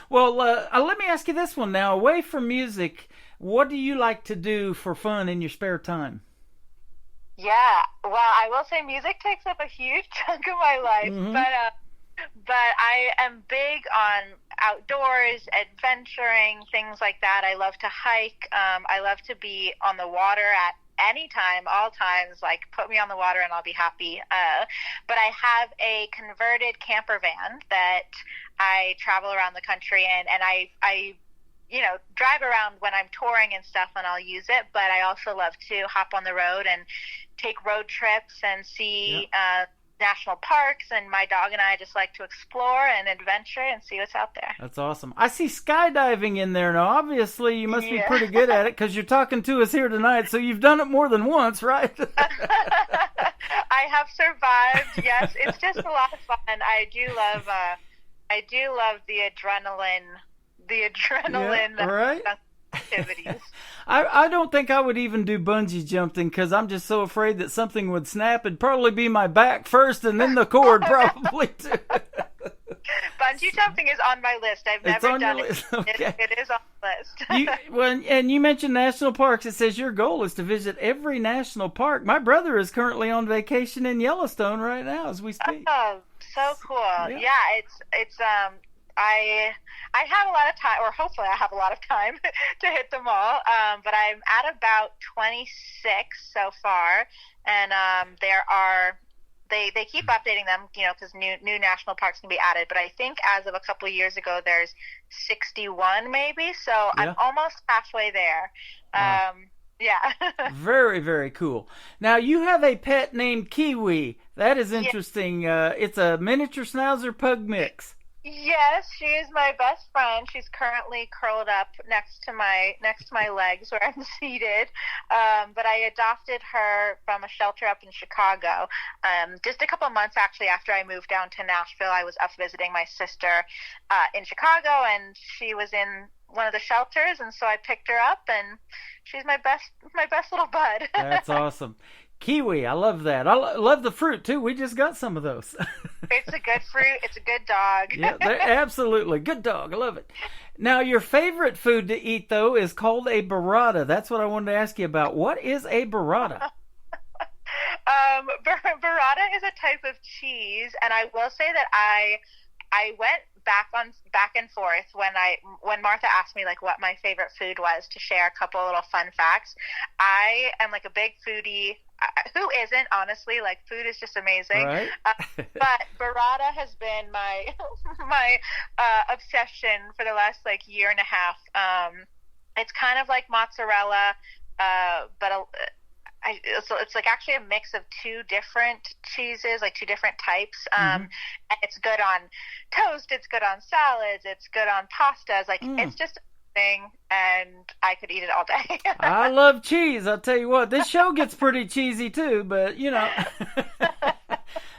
[SPEAKER 3] Well, let me ask you this one now. Away from music, what do you like to do for fun in your spare time?
[SPEAKER 7] Yeah, well, I will say music takes up a huge chunk of my life, but I am big on outdoors, adventuring, things like that. I love to hike. I love to be on the water at anytime, all times. Like, put me on the water and I'll be happy. But I have a converted camper van that I travel around the country in, and I you know, drive around when I'm touring and stuff, and I'll use it. But I also love to hop on the road and take road trips and see national parks, and my dog and I just like to explore and adventure and see what's out there.
[SPEAKER 3] That's awesome. I see skydiving in there now. Obviously, you must be pretty good at it because you're talking to us here tonight, so you've done it more than once, right?
[SPEAKER 7] I have survived, yes. It's just a lot of fun. I do love the adrenaline.
[SPEAKER 3] Yeah, right?
[SPEAKER 7] Activities.
[SPEAKER 3] I don't think I would even do bungee jumping because I'm just so afraid that something would snap. It'd probably be my back first and then the cord probably too.
[SPEAKER 7] Bungee jumping is on my list. I've
[SPEAKER 3] It's
[SPEAKER 7] never
[SPEAKER 3] on your
[SPEAKER 7] done
[SPEAKER 3] list.
[SPEAKER 7] it.
[SPEAKER 3] Okay.
[SPEAKER 7] It is on the list.
[SPEAKER 3] And you mentioned national parks. It says your goal is to visit every national park. My brother is currently on vacation in Yellowstone right now as we speak.
[SPEAKER 7] Oh, so cool.
[SPEAKER 3] Yeah.
[SPEAKER 7] Yeah, it's I have a lot of time, or hopefully I have a lot of time to hit them all. But I'm at about 26 so far, and they keep updating them, because new national parks can be added. But I think as of a couple of years ago, there's 61 maybe. So
[SPEAKER 3] Yeah.
[SPEAKER 7] I'm almost halfway there.
[SPEAKER 3] Wow.
[SPEAKER 7] Yeah.
[SPEAKER 3] Very, very cool. Now, you have a pet named Kiwi. That is interesting. It's a miniature schnauzer pug mix.
[SPEAKER 7] Yes, she is my best friend. She's currently curled up next to my legs where I'm seated. But I adopted her from a shelter up in Chicago. Just a couple of months actually after I moved down to Nashville, I was up visiting my sister in Chicago, and she was in one of the shelters, and so I picked her up, and she's my best little bud.
[SPEAKER 3] That's awesome. Kiwi, I love that. I love the fruit too. We just got some of those.
[SPEAKER 7] It's a good fruit. It's a good dog.
[SPEAKER 3] Yeah, absolutely. Good dog. I love it. Now, your favorite food to eat, though, is called a burrata. That's what I wanted to ask you about. What is a burrata?
[SPEAKER 7] Burrata is a type of cheese, and I will say that I went back and forth when Martha asked me like what my favorite food was, to share a couple little fun facts. I am like a big foodie. Who isn't, honestly? Like, food is just amazing.
[SPEAKER 3] Right.
[SPEAKER 7] But burrata has been my obsession for the last like year and a half. It's kind of like mozzarella, but it's like actually a mix of two different cheeses, like two different types. And it's good on toast. It's good on salads. It's good on pastas. Like, it's just thing, and I could eat it all day.
[SPEAKER 3] I love cheese. I'll tell you what, this show gets pretty cheesy too, but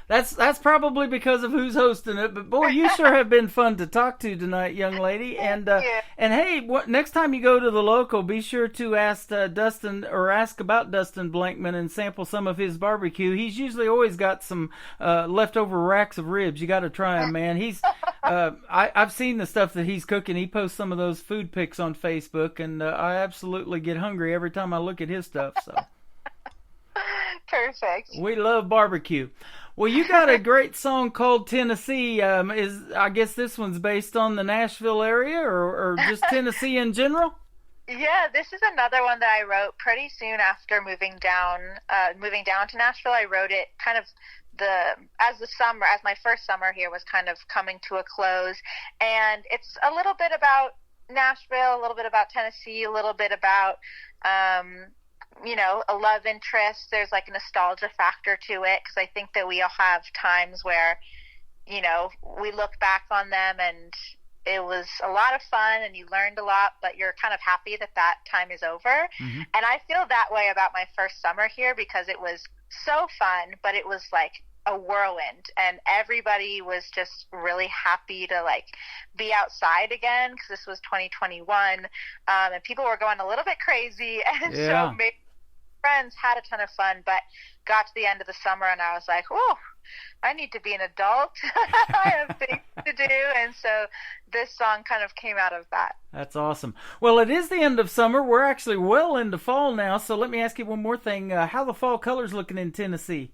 [SPEAKER 3] that's probably because of who's hosting it. But boy, you sure have been fun to talk to tonight, young lady. And hey, next time you go to the local, be sure to ask Dustin, or ask about Dustin Blankman, and sample some of his barbecue. He's usually always got some leftover racks of ribs. You got to try them, man. He's I've seen the stuff that he's cooking. He posts some of those food pics on Facebook, and I absolutely get hungry every time I look at his stuff. So
[SPEAKER 7] perfect.
[SPEAKER 3] We love barbecue. Well, you got a great song called Tennessee. I guess this one's based on the Nashville area, or just Tennessee in general?
[SPEAKER 7] Yeah, this is another one that I wrote pretty soon after moving down to Nashville. I wrote it kind of as my first summer here was kind of coming to a close, and it's a little bit about Nashville, a little bit about Tennessee, a little bit about a love interest. There's like a nostalgia factor to it, because I think that we all have times where we look back on them and it was a lot of fun and you learned a lot, but you're kind of happy that time is over. And I feel that way about my first summer here, because it was so fun, but it was like a whirlwind, and everybody was just really happy to like be outside again, because this was 2021, and people were going a little bit crazy, and so my friends had a ton of fun, but got to the end of the summer and I was like, oh, I need to be an adult. I have things to do, and so this song kind of came out of that.
[SPEAKER 3] That's awesome. Well, it is the end of summer. We're actually well into fall now, so let me ask you one more thing. How the fall colors looking in Tennessee?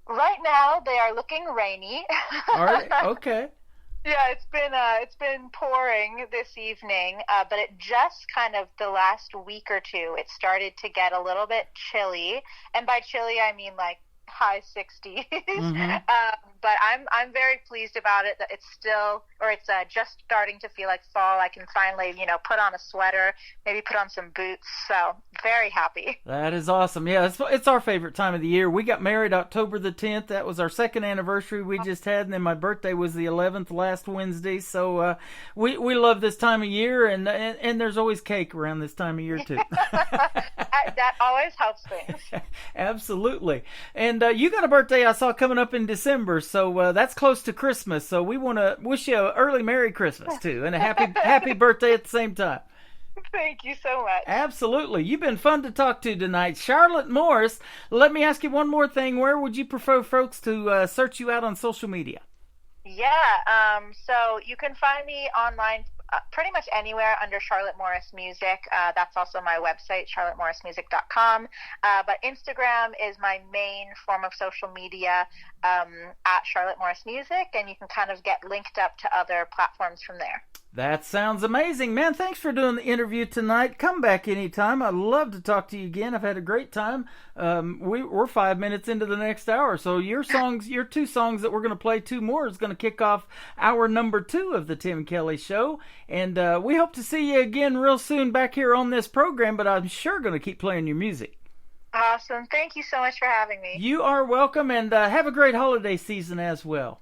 [SPEAKER 7] Right now, they are looking rainy.
[SPEAKER 3] All right. Okay.
[SPEAKER 7] Yeah, it's been pouring this evening, but it just kind of the last week or two, it started to get a little bit chilly, and by chilly I mean like high 60s. But I'm very pleased about it, that it's just starting to feel like fall. I can finally put on a sweater, maybe put on some boots, so very happy.
[SPEAKER 3] That is awesome. Yeah, it's our favorite time of the year. We got married October the 10th. That was our second anniversary we just had, and then my birthday was the 11th last Wednesday. So we love this time of year, and there's always cake around this time of year too.
[SPEAKER 7] That always helps things.
[SPEAKER 3] Absolutely. And you got a birthday I saw coming up in December, so that's close to Christmas. So we want to wish you an early Merry Christmas too, and a happy birthday at the same time.
[SPEAKER 7] Thank you so much.
[SPEAKER 3] Absolutely. You've been fun to talk to tonight. Charlotte Morris, let me ask you one more thing. Where would you prefer folks to search you out on social media?
[SPEAKER 7] Yeah, so you can find me online pretty much anywhere under Charlotte Morris Music. That's also my website, charlottemorrismusic.com. But Instagram is my main form of social media, at Charlotte Morris Music, and you can kind of get linked up to other platforms from there.
[SPEAKER 3] That sounds amazing, man. Thanks for doing the interview tonight. Come back anytime. I'd love to talk to you again. I've had a great time. We're 5 minutes into the next hour, so your two songs that we're going to play, two more, is going to kick off hour number 2 of the Tim Kelly Show. And we hope to see you again real soon back here on this program, but I'm sure going to keep playing your music.
[SPEAKER 7] Awesome. Thank you so much for having me.
[SPEAKER 3] You are welcome, and have a great holiday season as well.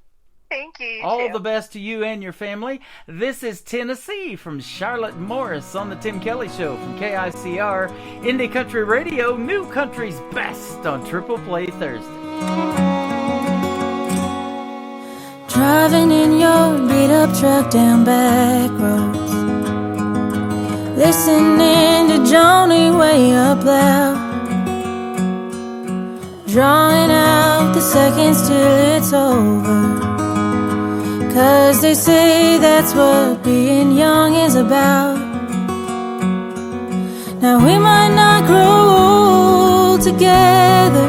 [SPEAKER 7] Thank you.
[SPEAKER 3] All the best to you and your family. This is Tennessee from Charlotte Morris on the Tim Kelly Show from KICR Indie Country Radio, New Country's best on Triple Play Thursday.
[SPEAKER 8] Driving in your beat-up truck down back roads, listening to Joni way up loud, drawing out the seconds till it's over. 'Cause they say that's what being young is about. Now we might not grow old together,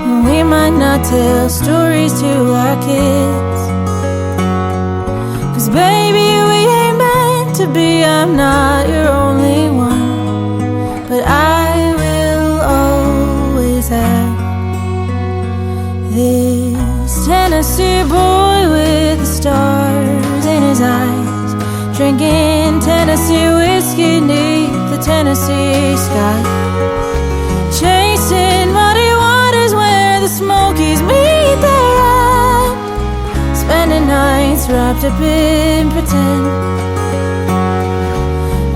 [SPEAKER 8] and we might not tell stories to our kids. 'Cause baby, we ain't meant to be. I'm not your only one, but I will always have this Tennessee boy with the stars in his eyes, drinking Tennessee whiskey neath the Tennessee sky, chasing muddy waters where the Smokies meet their end, spending nights wrapped up in pretend.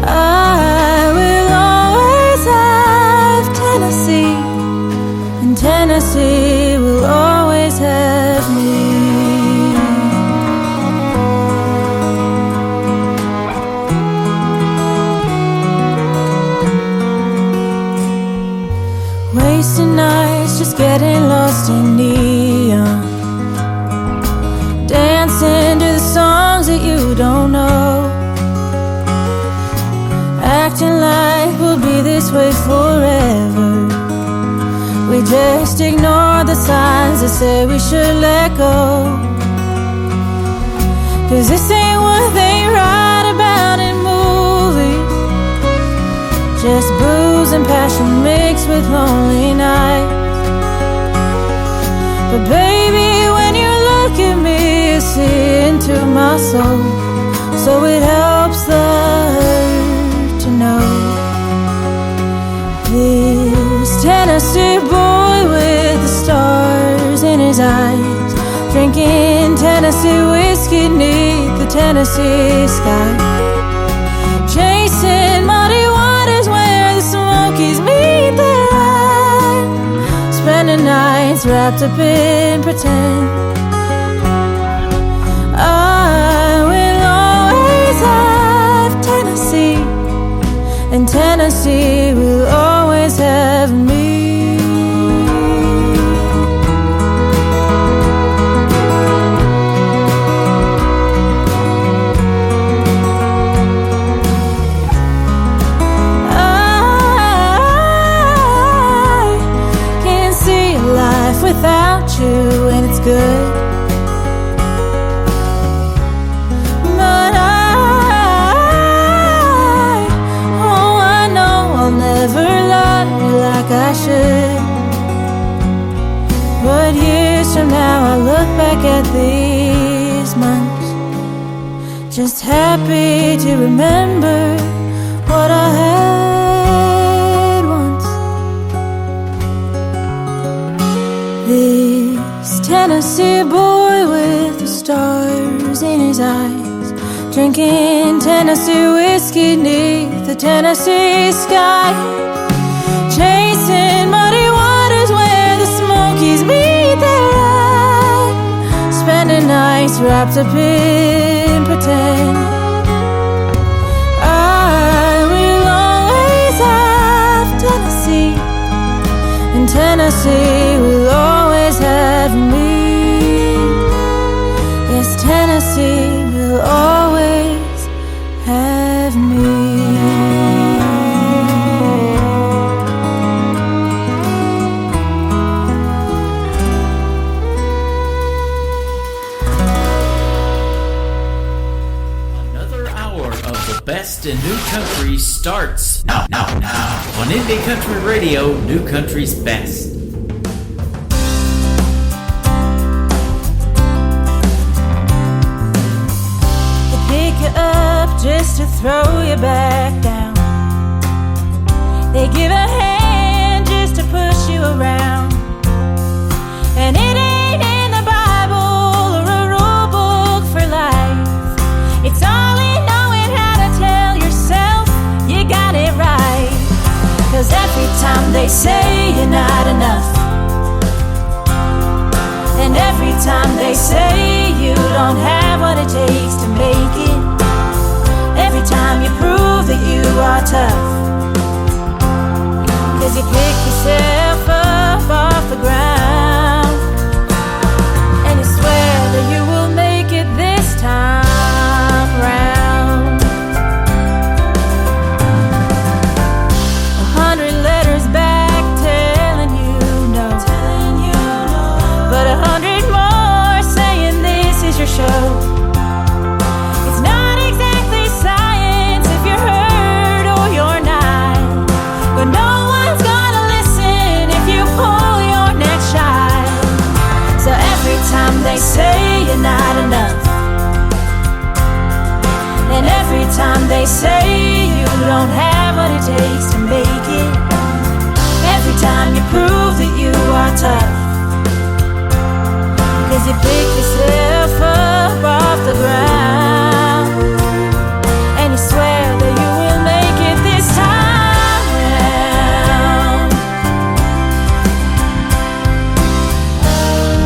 [SPEAKER 8] I will always have Tennessee, and Tennessee will always have me. Wasting nights just getting lost in neon, dancing to the songs that you don't know, acting like we'll be this way forever. We just ignore the signs that say we should let go. 'Cause this ain't what they write about in movies, just booze and passion mixed with lonely nights. But baby, when you look at me, you see into my soul, so it helps the hurt to know. This Tennessee boy with the stars in his eyes, drinking Tennessee whiskey neath the Tennessee sky, chasing muddy waters where the Smokies meet their end, spending nights wrapped up in pretend. I will always have Tennessee, and Tennessee will always have me. I can't see life without you, and it's good. I should, but years from now I look back at these months, just happy to remember what I had once. This Tennessee boy with the stars in his eyes, drinking Tennessee whiskey neath the Tennessee sky, chasing muddy waters where the Smokies meet their end, spending nights wrapped up in pretend. I will always have Tennessee, and Tennessee will always have me.
[SPEAKER 3] The best in new country starts now. On Indie Country Radio, New Country's Best.
[SPEAKER 8] They pick you up just to throw you back down. They give a hand just to push you around. And it ain't in the Bible or a rule book for life. It's all in knowing how to tell yourself you got it right. 'Cause every time they say you're not enough, and every time they say you don't have what it takes to make it, every time you prove that you are tough, 'cause you pick yourself up off the ground, and you swear that you will make it this time round. 100 letters back telling you no, but 100 more saying this is your show. It's not exactly science if you're hurt or you're not, but no one's gonna listen if you pull your neck shot. So every time they say you're not enough, and every time they say you don't have what it takes to make it, every time you prove that you are tough, 'cause you pick yourself up off the ground, and you swear that you will make it this time round.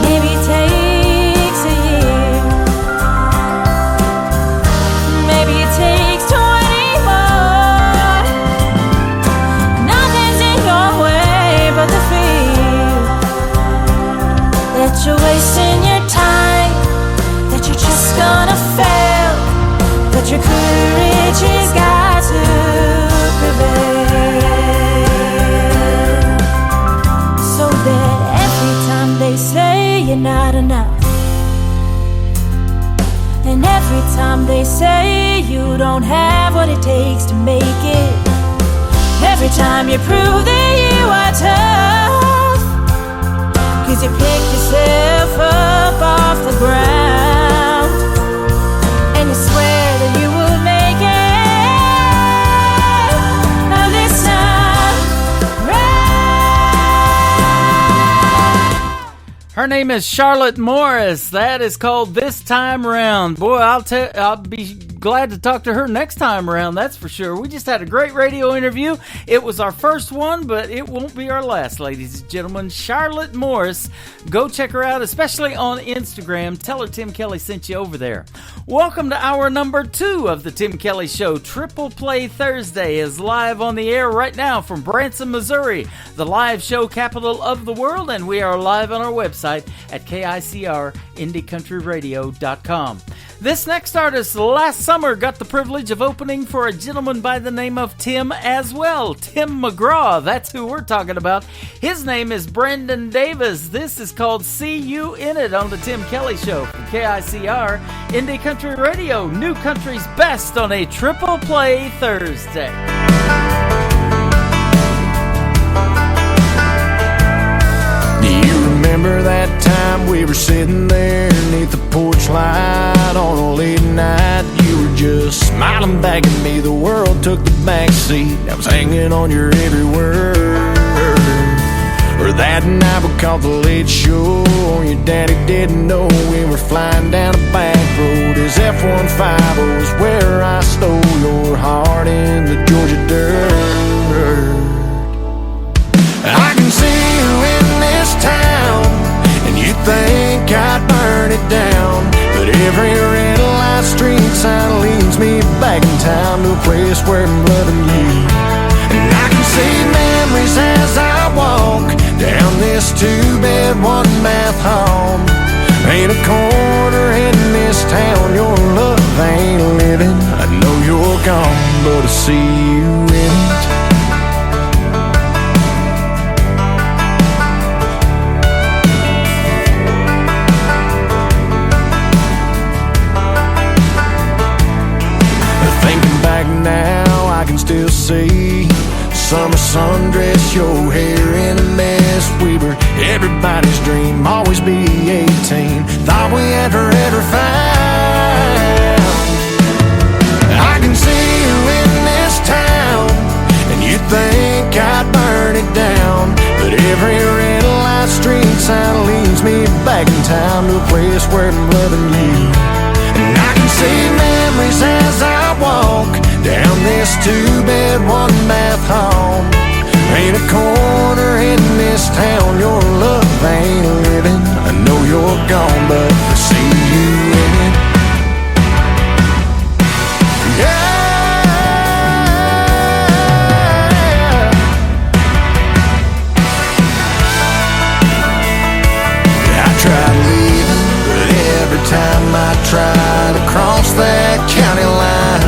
[SPEAKER 8] Maybe it takes a year, maybe it takes 20 more. Nothing's in your way but the fear that you're wasting your time, that you're just gonna fail, but your courage has got to prevail. So that every time they say you're not enough, and every time they say you don't have what it takes to make it, every time you prove that you are tough, 'cause you pick yourself up off the ground, and you swear that you will make it this time round.
[SPEAKER 3] Her name is Charlotte Morris. That is called This Time Round. Boy, I'll be glad to talk to her next time around, that's for sure. We just had a great radio interview. It was our first one, but it won't be our last, ladies and gentlemen. Charlotte Morris. Go check her out, especially on Instagram. Tell her Tim Kelly sent you over there. Welcome to hour number 2 of the Tim Kelly Show. Triple Play Thursday is live on the air right now from Branson, Missouri, the live show capital of the world, and we are live on our website at KICR-IndieCountryRadio.com. This next artist last summer got the privilege of opening for a gentleman by the name of Tim as well. Tim McGraw, that's who we're talking about. His name is Brendan Davis. This is called See You In It on the Tim Kelly Show from KICR, Indie Country Radio, New Country's Best on a Triple Play Thursday.
[SPEAKER 9] Do you remember that time we were sitting there beneath the porch light on a late night? You were just smiling back at me. The world took the back seat. I was hanging on your every word. Or that night we caught the late show. Your daddy didn't know we were flying down a back road. His F-150 was where I stole your heart in the Georgia dirt. I can see you in this town, and you think I'd burn it down, but every red light street sign leads me back in town to a place where I'm loving you. And I can see memories as I walk down this 2-bed, 1-bath home. Ain't a corner in this town your love ain't living. I know you're gone, but I see you in it. sea. Summer sundress, your hair in a mess. We were everybody's dream, always be 18. Thought we had forever found. I can see you in this town, and you think I'd burn it down. But every red light street sign leads me back in time to a place where I'm loving you. And I can see memories as I walk down this 2-bed, 1-bath hall. Ain't a corner in this town your love ain't living. I know you're gone, but I see you in it. Yeah. I tried leaving, but every time I try to cross that county line,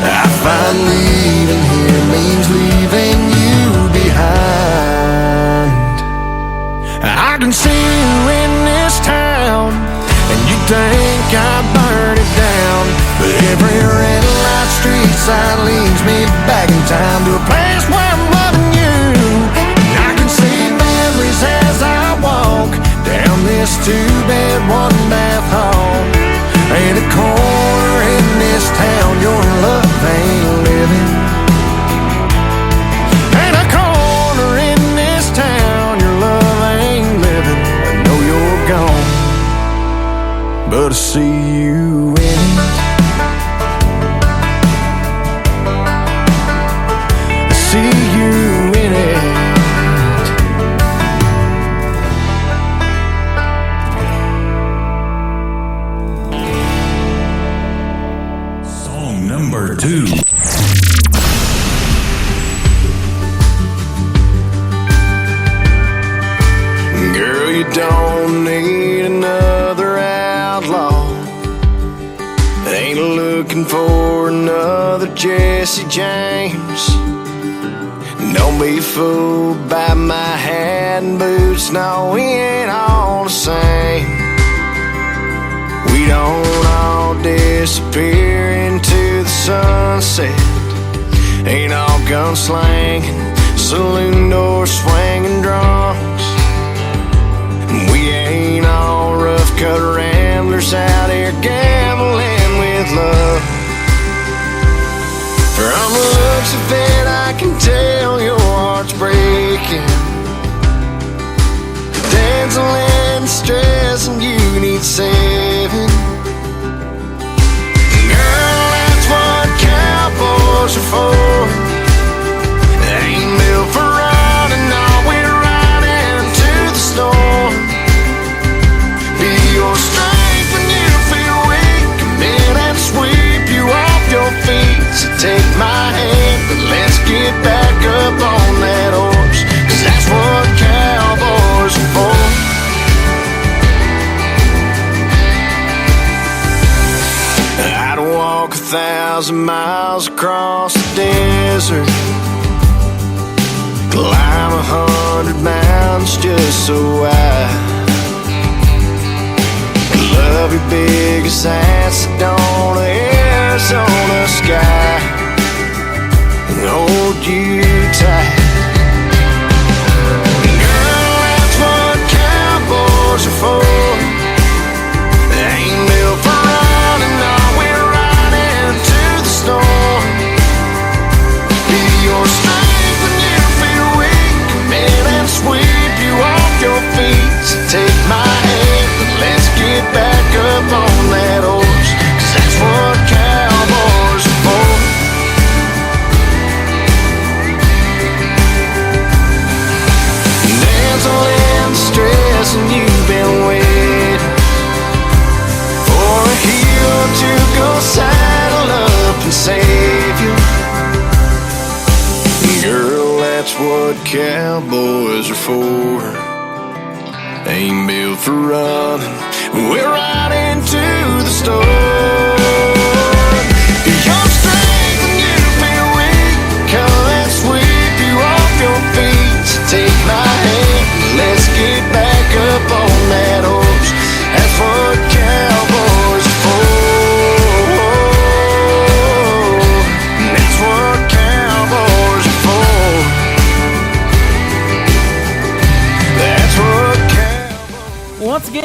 [SPEAKER 9] I find leaving here means leaving you behind. I can see you in this town, and you think I burn it down. But every red light street sign leads me back in time to a place where I'm loving you. And I can see memories as I walk down this 2-bed, 1-bath hall. Ain't a corner in this town your love ain't living. Ain't a corner in this town your love ain't living. I know you're gone, but I see you in it. I see you in it.
[SPEAKER 4] Song number 2.
[SPEAKER 9] Girl, you don't need another outlaw. Ain't looking for another Jesse James. Don't be fooled by my hat and boots. No, we ain't all the same. We don't all disappear into the sunset. Ain't all gunslanging, saloon door swinging drunks. We ain't all rough-cut ramblers out here gambling with love. From the looks of it, I can tell your heart's breaking. Dancing and stress, and you need saving. Girl, that's what cowboys are for. They ain't built for running, no, we're riding to the storm. Be your strength when you feel weak. Come in and sweep you off your feet. So take my hand, but let's get back up on that horse. 'Cause that's what cowboys are for. I'd walk 1,000 miles across the desert, climb 100 mountains just so I love your biggest ass on the Arizona sky and hold you tight. Girl, that's what cowboys are for. They ain't built for running, no, we're riding to the storm. Be your strength when you feel weak. Come in and sweep you off your feet. So take my hand, but let's get back up on that horse. 'Cause that's what cowboys are for. Dancing in stress, and you've been waiting for a hero to go saddle up and save you. Girl, that's what cowboys are for. Ain't built for running, we're riding to the store. Your strength when you feel weak. Come and sweep you off your feet. So take my hand, let's get back up on that horse. That's what cowboys are for. That's what cowboys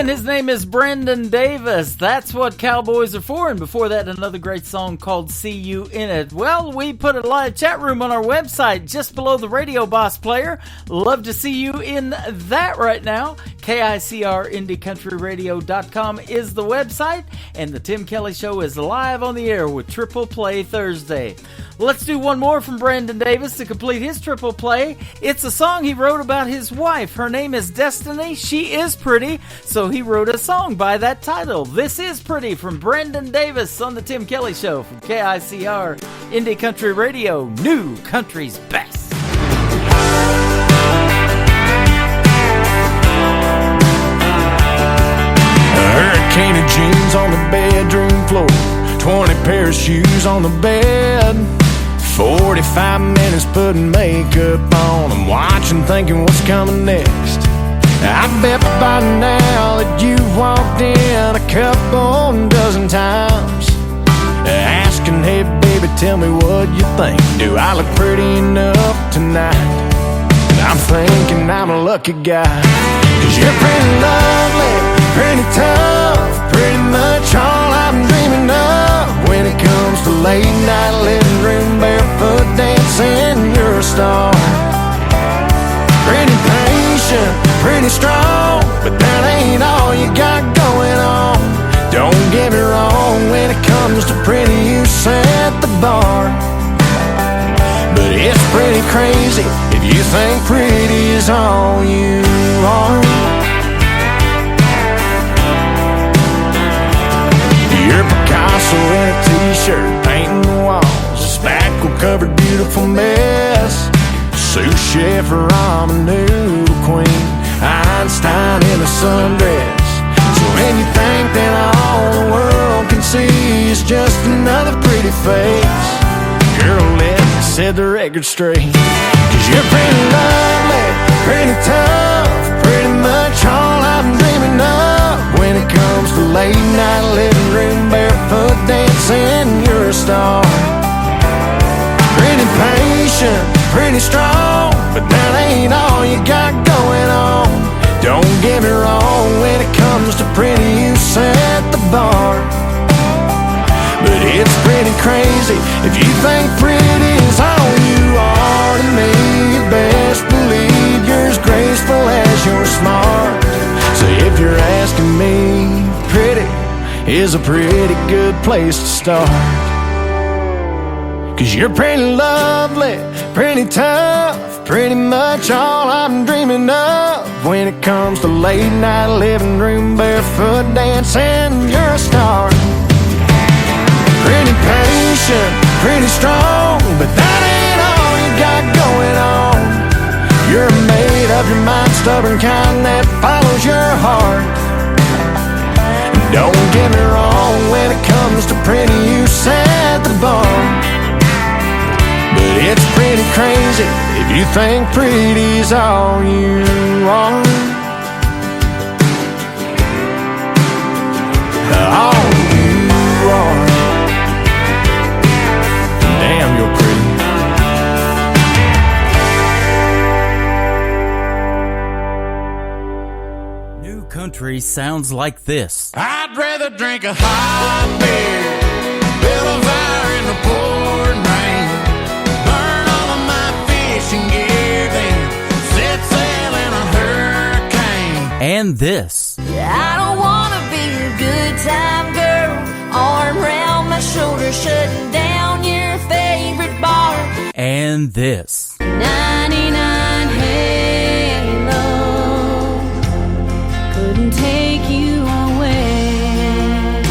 [SPEAKER 3] Again, his name is Brandon Davis. That's what Cowboys are for. And before that, another great song called See You In It. Well, we put a live chat room on our website just below the Radio Boss player. Love to see you in that right now. KICRIndieCountryRadio.com is the website. And the Tim Kelly Show is live on the air with Triple Play Thursday. Let's do one more from Brandon Davis to complete his triple play. It's a song he wrote about his wife. Her name is Destiny. She is pretty, so he wrote a song by that title. This is Pretty from Brandon Davis on the Tim Kelly Show from KICR Indie Country Radio, New Country's Best.
[SPEAKER 9] Hurricane of jeans on the bedroom floor, 20 pair of shoes on the bed, 45 minutes putting makeup on. I'm watching, thinking what's coming next. I bet by now that you've walked in a couple dozen times, asking, hey baby, tell me what you think. Do I look pretty enough tonight? And I'm thinking I'm a lucky guy, 'cause you're pretty lovely, pretty tough, pretty much all I'm dreaming of. When it comes to late night living room barefoot dancing, you're a star. Pretty patient, pretty strong, but that ain't all you got going on. Don't get me wrong, when it comes to pretty, you set the bar. But it's pretty crazy if you think pretty is all you are. You're Picasso in a t-shirt, painting the walls, a spackle-covered beautiful mess. Sous chef, ramen noodle queen, Einstein in a sundress. So when you think that all the world can see is just another pretty face, girl, let me set the record straight. 'Cause you're pretty lovely, pretty tough, pretty much all I'm dreaming of. When it comes to late night living room barefoot dancing, you're a star. Pretty patient, pretty strong, but that ain't all you got going on. Don't get me wrong, when it comes to pretty, you set the bar. But it's pretty crazy if you think pretty is all you are to me. You best believe you're as graceful as you're smart. So if you're asking me, pretty is a pretty good place to start. 'Cause you're pretty lovely, pretty tough, pretty much all I'm dreaming of. When it comes to late night living room barefoot dancing, you're a star. Pretty patient, pretty strong, but that ain't all you got going on. You're made up your mind, stubborn kind that follows your heart. Don't get me wrong, when it comes to pretty, you set the bar. But it's pretty crazy if you think pretty's all you are. All you are. Damn, you're pretty.
[SPEAKER 3] New country sounds like this.
[SPEAKER 9] I'd rather drink a hot beer, build a fire in the pouring rain, burn all of my fishing gear, then set sail in a hurricane.
[SPEAKER 3] And this.
[SPEAKER 8] I don't wanna be a good time girl, arm around my shoulder, shutting down your favorite bar.
[SPEAKER 3] And this.
[SPEAKER 8] 99 Halo couldn't take you away.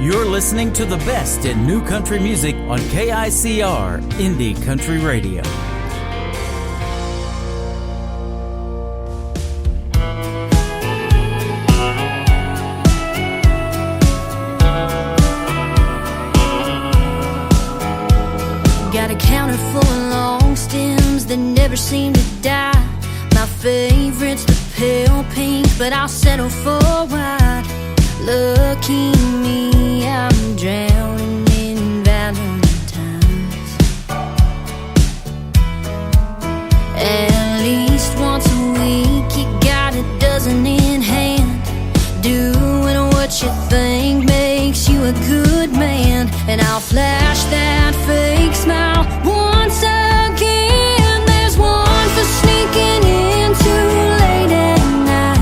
[SPEAKER 3] You're listening to the best in new country music on KICR Indie Country Radio.
[SPEAKER 8] Got a counter full of long stems that never seem to die. My favorite's the pale pink, but I'll settle for white. Lucky me, I'm drowning in Valentine's. At least once a week, you got a dozen in hand. flash that fake smile once again. There's one for sneaking in too late at night,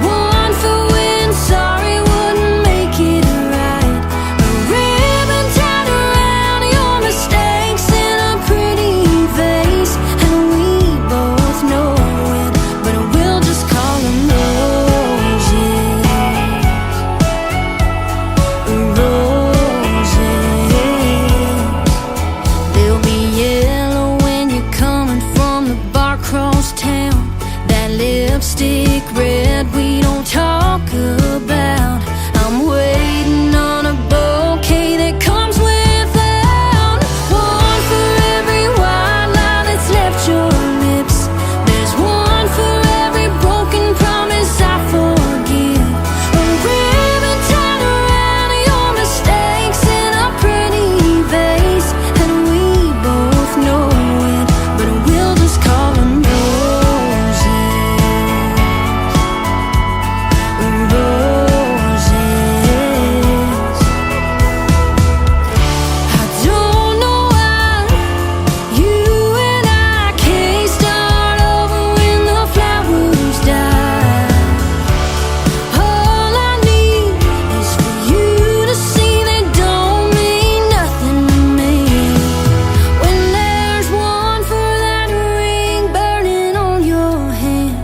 [SPEAKER 8] one for when sorry wouldn't make it right. A ribbon tied around your mistakes in a pretty vase, and we both know it, but we'll just call them roses. They'll be yellow when you're coming from the bar across town. That lipstick red we don't talk about. I'm waiting on a bouquet that comes without. One for every white lie that's left your lips. There's one for every broken promise I forgive. A ribbon tied around your mistakes in a pretty vase, and we both know it, but we'll just call them roses. Roses. I don't know why you and I can't start over when the flowers die. All I need is for you to see they don't mean nothing to me. When there's one for that ring burning on your hand,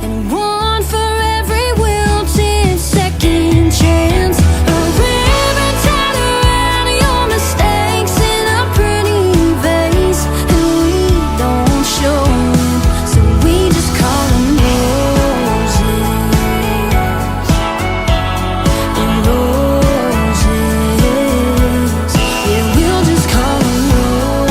[SPEAKER 8] and one for every wilted second chance. A ribbon tied around your mistakes in a pretty vase, and we don't show it, so we just call them roses. Roses. Yeah, we'll just call them roses.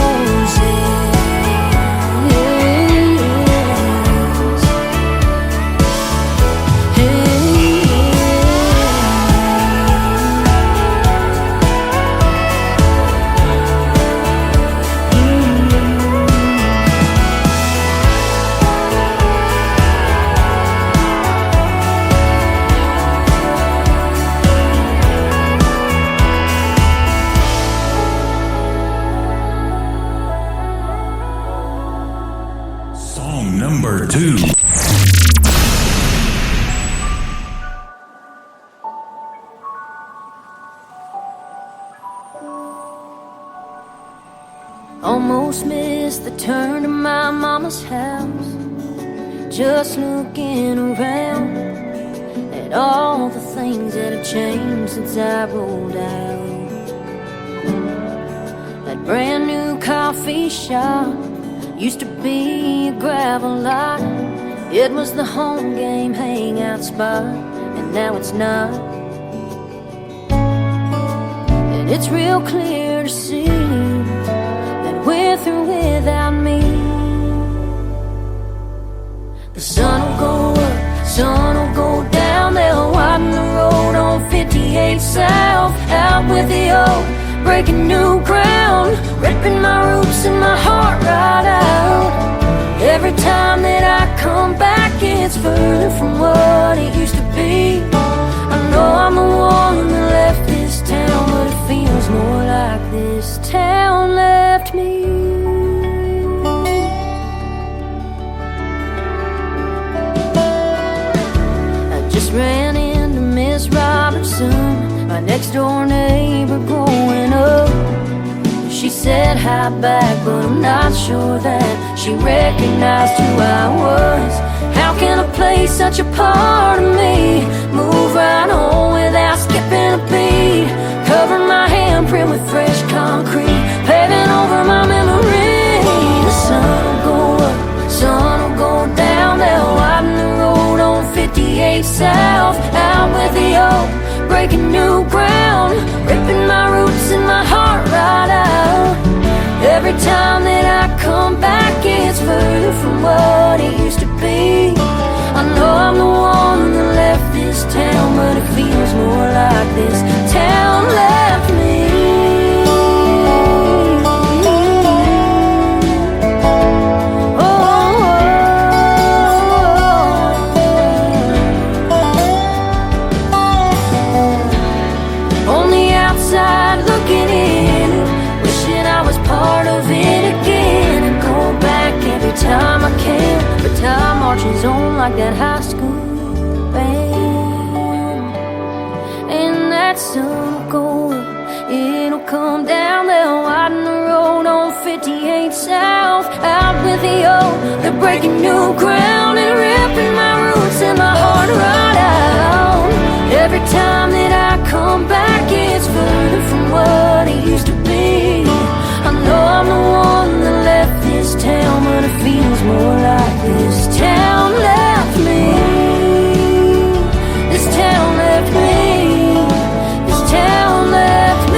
[SPEAKER 4] Song number 2.
[SPEAKER 8] Almost missed the turn to my mama's house, just looking around at all the things that have changed since I rolled out. That brand new coffee shop used to be a gravel lot. It was the home game hangout spot, and now it's not. And it's real clear to see that we're through without me. The sun will go up, sun will go down. They'll widen the road on 58 South, out with the old, breaking new ground, ripping my roots and my heart right out. Every time that I come back, it's further from what it used to be. I know I'm the one that left this town, but it feels more like this town left me. I just ran into Miss Robertson, my next door neighbor growing up. She said hi back, but I'm not sure that she recognized who I was. How can a place such a part of me move right on without skipping a beat? Covering my handprint with fresh concrete, paving over my memory. The sun will go up, sun will go down. They'll widen the road on 58 South, out with the old, breaking new ground, ripping my roots and my heart right out. Every time that I come back, it's further from what it used to be. I know I'm the one that left this town, but it feels more like this town left me. sun will go up, it'll come down. They'll widen the road on 58 South. Out with the old, they're breaking new ground and ripping my roots and my heart right out. Every time that I come back, it's further from what it used to be. I know I'm the one that left this town, but it feels more like this town left me. This town left me. This town left me.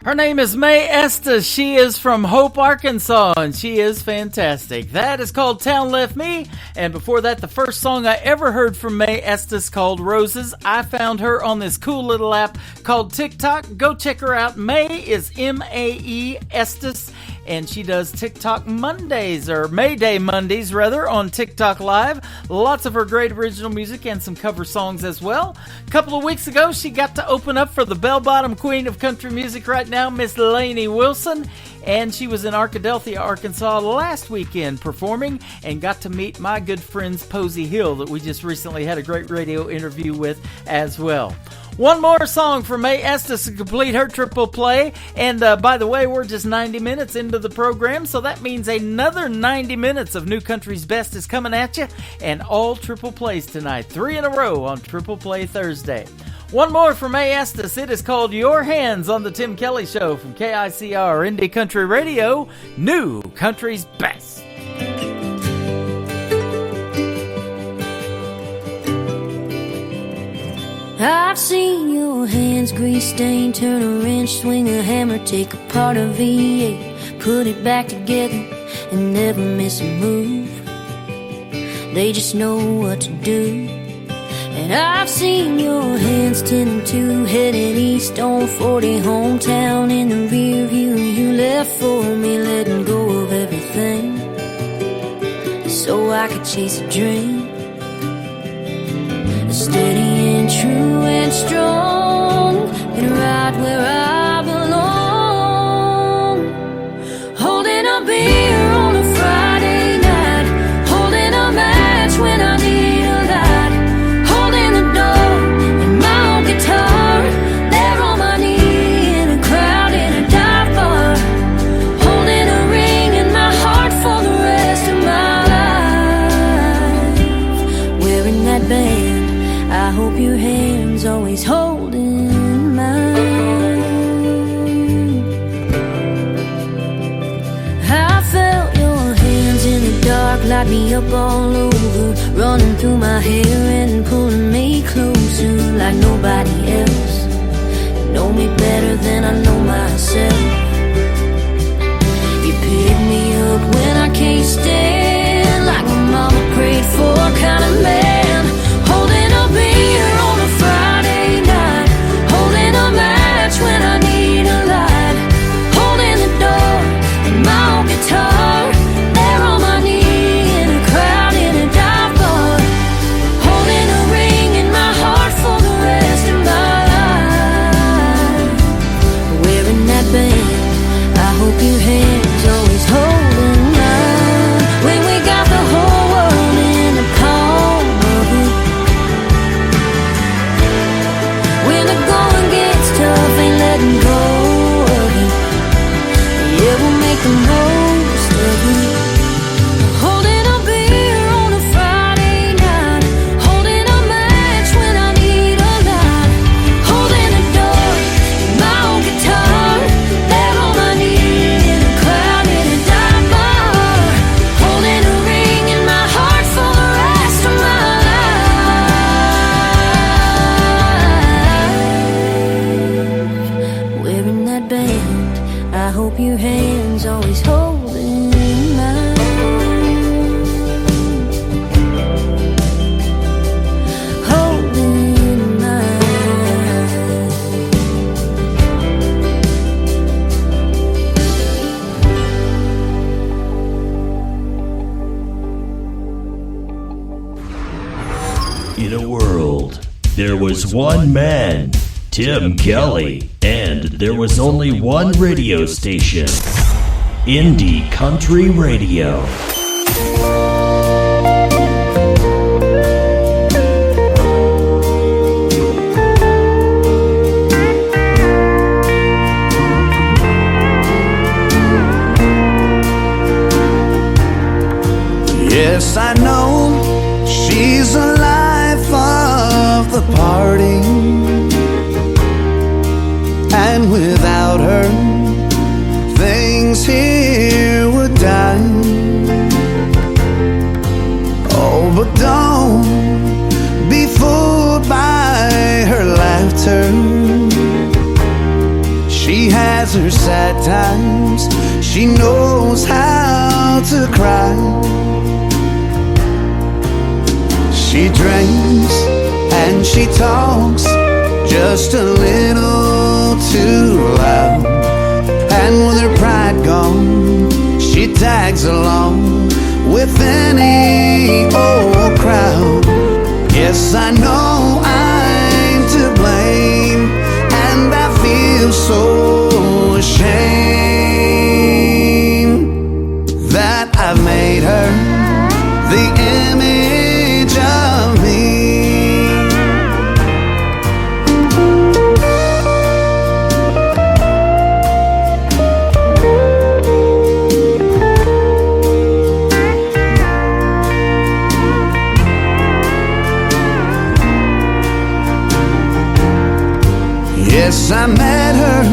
[SPEAKER 3] Her name is Mae Estes. She is from Hope, Arkansas, and she is fantastic. That is called Town Left Me. And before that, the first song I ever heard from Mae Estes called Roses. I found her on this cool little app called TikTok. Go check her out. Mae is M-A-E Estes. And she does TikTok Mondays, or May Day Mondays, rather, on TikTok Live. Lots of her great original music and some cover songs as well. A couple of weeks ago, she got to open up for the bell-bottom queen of country music right now, Miss Lainey Wilson. And she was in Arkadelphia, Arkansas last weekend performing and got to meet my good friends Posey Hill that we just recently had a great radio interview with as well. One more song from Mae Estes to complete her triple play. And by the way, we're just 90 minutes into the program, so that means another 90 minutes of New Country's Best is coming at you. And all triple plays tonight, 3 in a row on Triple Play Thursday. One more from Mae Estes. It is called Your Hands on the Tim Kelly Show from KICR Indie Country Radio, New Country's Best.
[SPEAKER 8] I've seen your hands grease stained, turn a wrench, swing a hammer, take apart a V8, put it back together and never miss a move. They just know what to do. And I've seen your hands 10 and 2, heading east on 40, hometown in the rear view. You left for me, letting go of everything so I could chase a dream. Steady and true and strong, and right where I belong. Holding a beer on a Friday night, holding a match when I need a light, holding the door and my old guitar, there on my knee in a crowd in a dive bar, holding a ring in my heart for the rest of my life, wearing that band. I hope your hand's always holding mine. I felt your hands in the dark, light me up all over, running through my hair and pulling me closer like nobody else. You know me better than I know myself. You pick me up when I can't stand, like my mama prayed for, kind of man. Holding a beer on a Friday night, holding a match when I need a light, holding the door and my old guitar, there on my knee in a crowd in a dive bar, holding a ring in my heart for the rest of my life, wearing that band. I hope your hands always holding mine, when we got the whole world in the palm of it. When the going gets tough, ain't letting go of it. Yeah, we'll make the most of it. Holding a beer on a Friday night, holding a match when I need a light, holding the door and my old guitar, there on my knee in a crowd in a dive bar, holding a ring in my heart for the rest of my life, wearing that band. I hope your hands always holding mine, holding mine.
[SPEAKER 4] In a world, there was one man, Tim Kelly, and there was only one radio station. Indie Country Radio.
[SPEAKER 6] Yes, I know she's the life of the party, and without her, things here would die. Oh, but don't be fooled by her laughter. She has her sad times, she knows how to cry. She drinks and she talks just a little too loud. And with her pride gone, she tags along with any old crowd. Yes, I know I'm to blame, and I feel so ashamed that I've made her the image of me. Yes, I met her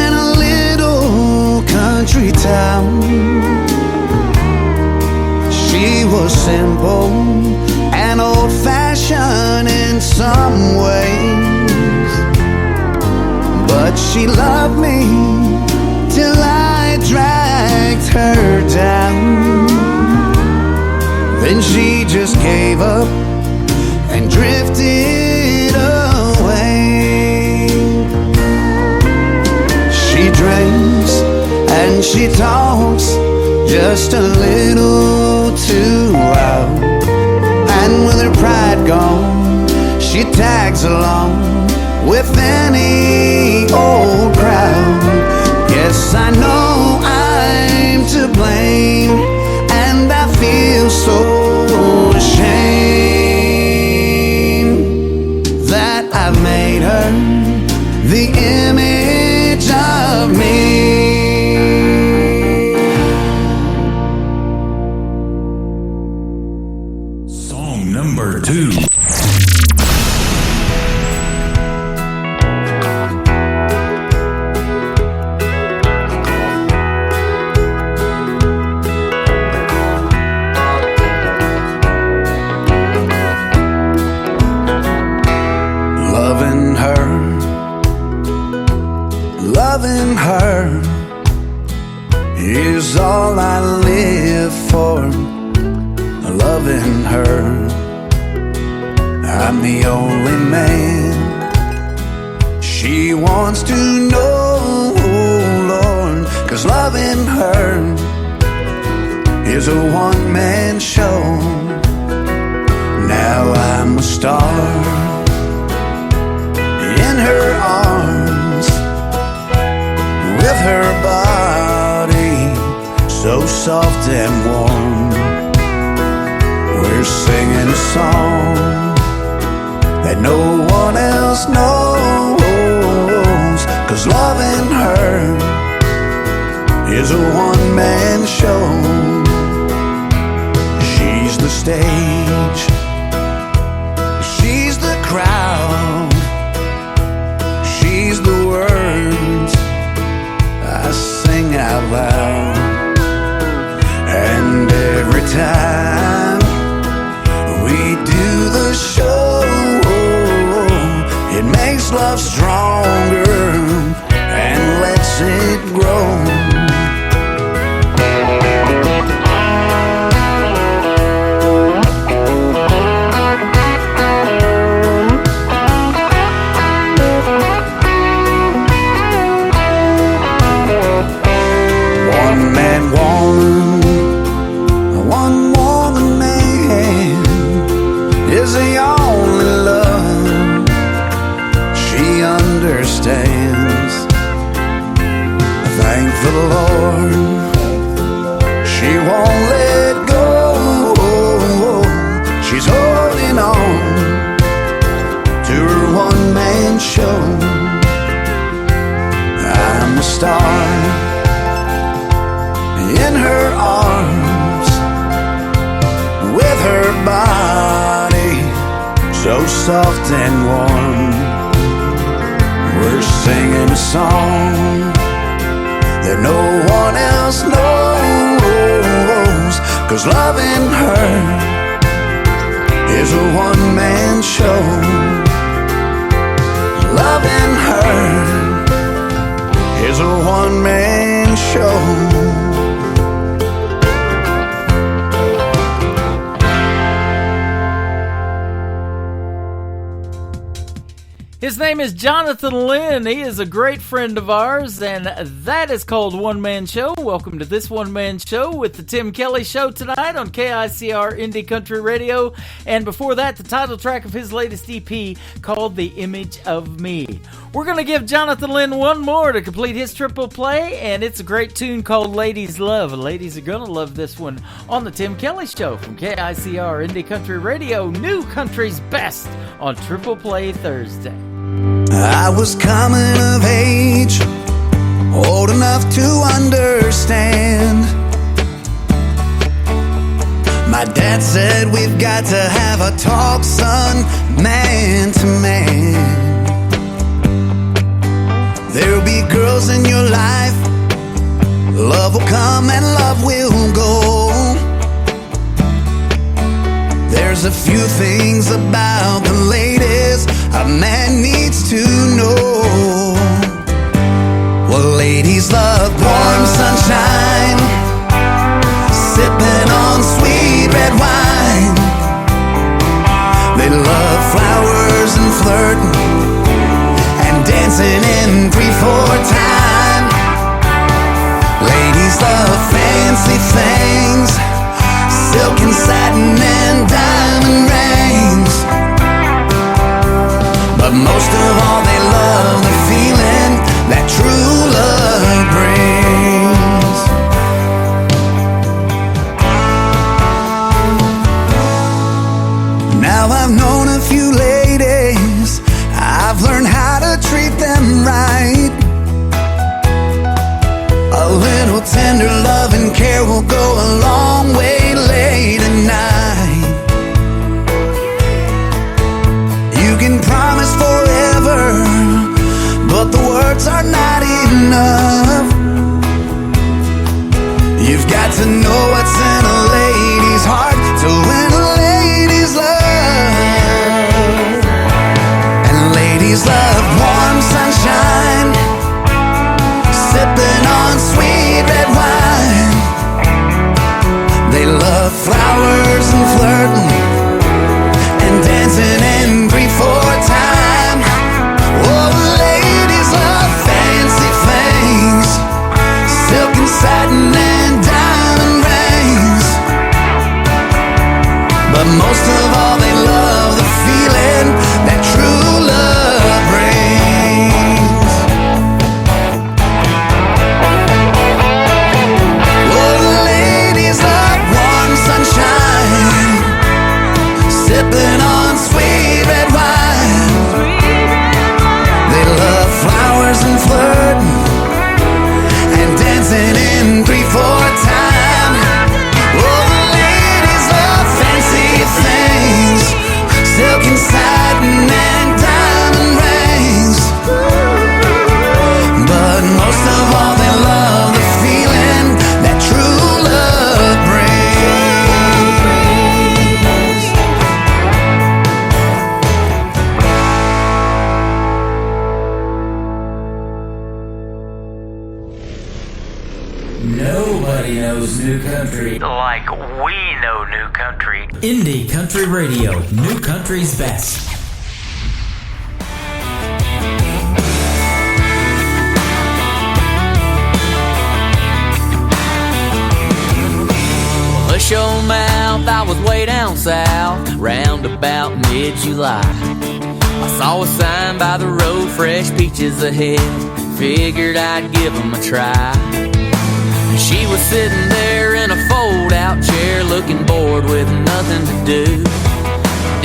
[SPEAKER 6] in a little country town. She was simple and old-fashioned in some ways, but she loved me till I dragged her down. Then she just gave up and drifted away. She drinks and she talks just a little too loud. And with her pride gone, she tags along with any old crowd. Yes, I know I'm to blame, and I feel so ashamed that I've made her the image of me.
[SPEAKER 4] Song number 2.
[SPEAKER 6] Loving her is all I live for. Loving her, I'm the only man she wants to know, Lord. 'Cause loving her is a one-man show. Now I'm a star in her arms, with her body so soft and warm. We're singing a song that no one else knows. 'Cause loving her is a one-man show. She's the stage, she's the crowd, she's the words I sing out loud. And every time we do the show, it makes love stronger and lets it grow. show. I'm a star in her arms, with her body so soft and warm. We're singing a song that no one else knows, 'cause loving her is a one-man show. Loving her is a one-man show.
[SPEAKER 3] His name is Jonathan Lynn. He is a great friend of ours, and that is called One Man Show. Welcome to this One Man Show with the Tim Kelly Show tonight on KICR Indie Country Radio. And before that, the title track of his latest EP called The Image of Me. We're going to give Jonathan Lynn one more to complete his triple play, and it's a great tune called Ladies Love. Ladies are going to love this one on the Tim Kelly Show from KICR Indie Country Radio, New Country's Best on Triple Play Thursday.
[SPEAKER 6] I was coming of age, old enough to understand. My dad said we've got to have a talk, son, man to man. There'll be girls in your life, love will come and love will go. There's a few things about the ladies a man needs to know. Well, ladies love warm sunshine, sipping on sweet red wine. They love flowers and flirting and dancing in 3/4 time. Ladies love fancy things, silk and satin and diamond rings. But most of all they love the feeling that true love brings. Now I've known a few ladies, I've learned how to treat them right. A little tender love and care will go a long way late at night. You can promise forever, but the words are not enough. You've got to know what's in a lady's heart to win a lady's love. And ladies love warm sunshine, sipping on sweet red wine. They love flowers and flirting and dancing in 3/4 time. Oh, ladies love fancy things, silk and satin and diamond rings. But most of all they love the feeling that true love brings. Oh, ladies love warm sunshine, sipping on sweet red wine. They love flowers and flirting and dancing in 3/4 time. Oh, ladies love fancy things, silk and satin and diamond rings. But most of all they love the feeling that true love brings.
[SPEAKER 4] Nobody knows new country
[SPEAKER 10] like we know new country.
[SPEAKER 4] Indie Country Radio, New Country's Best.
[SPEAKER 10] Hush your mouth, I was way down south, round about mid-July. I saw a sign by the road, fresh peaches ahead, figured I'd give them a try. She was sitting there in a fold-out chair, looking bored with nothing to do.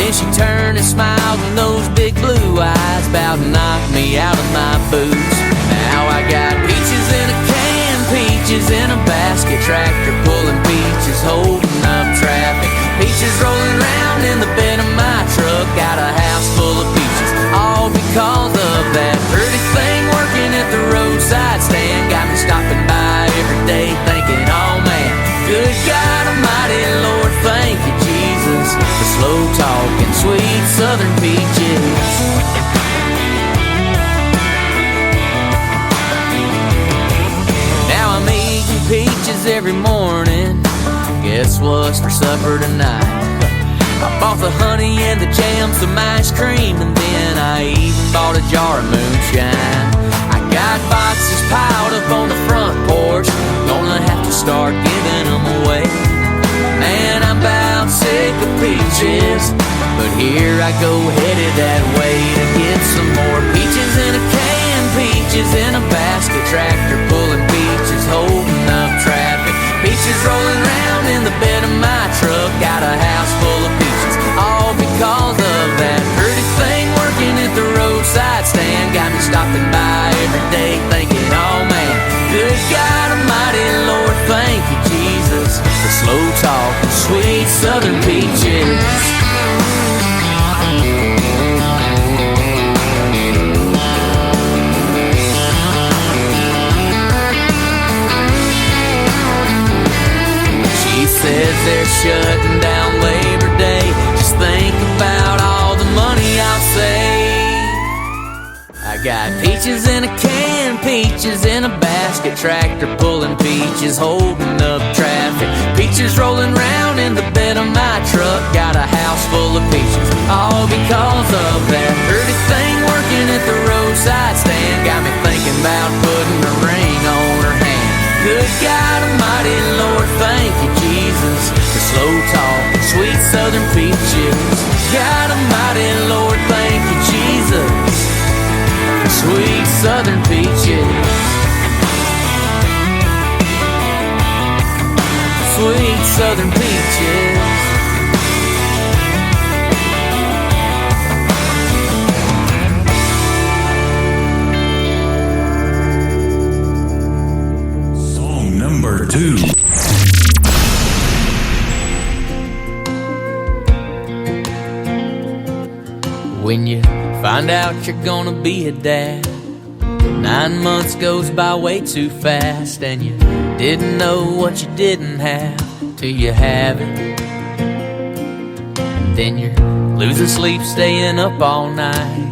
[SPEAKER 10] Then she turned and smiled, and those big blue eyes about knocked me out of my boots. Now I got peaches in a can, peaches in a basket, tractor pulling peaches, holding up traffic. Peaches rolling around in the bed of my truck, got a house full of peaches, all because of that pretty thing working at the roadside stand. Got me stopping by every day thinking, oh man, good God Almighty, Lord, thank you, Jesus, for slow talking, sweet southern peaches. Now I'm eating peaches every morning. Guess what's for supper tonight? I bought the honey and the jam, some ice cream, and then I even bought a jar of moonshine. I got boxes piled up on the front porch, gonna have to start giving them away. Man, I'm about sick of peaches, but here I go headed that way to get some more peaches in a can, peaches in a basket, tractor pulling peaches, holding up traffic. Peaches rolling around in the bed of my truck, got a house full of peaches, all because of that pretty thing working at the roadside stand. Got me stopping by every day thinking, oh man, good God Almighty, Lord, thank you, Jesus, for slow talking, sweet southern peaches. Says they're shutting down Labor Day. Just think about all the money I'll save. I got peaches in a can, peaches in a basket, tractor pulling peaches, holding up traffic. Peaches rolling around in the bed of my truck, got a house full of peaches, all because of that pretty thing working at the roadside stand. Got me thinking about putting a ring on her hand. Good God Almighty, Lord, thank you, Jesus, for slow talking, sweet southern peaches. God Almighty, Lord, thank you, Jesus, for sweet southern peaches. Sweet southern peaches.
[SPEAKER 4] Number 2.
[SPEAKER 10] When you find out you're gonna be a dad, 9 months goes by way too fast, and you didn't know what you didn't have till you have it. And then you're losing sleep, staying up all night.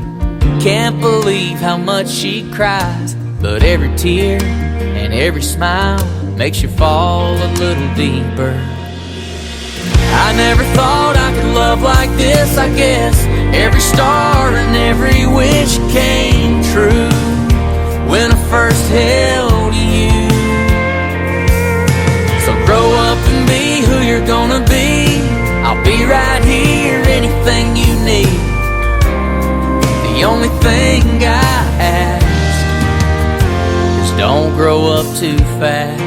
[SPEAKER 10] Can't believe how much she cries, but every tear and every smile makes you fall a little deeper. I never thought I could love like this, I guess. Every star and every wish came true when I first held you. So grow up and be who you're gonna be. I'll be right here, anything you need. The only thing I ask is don't grow up too fast.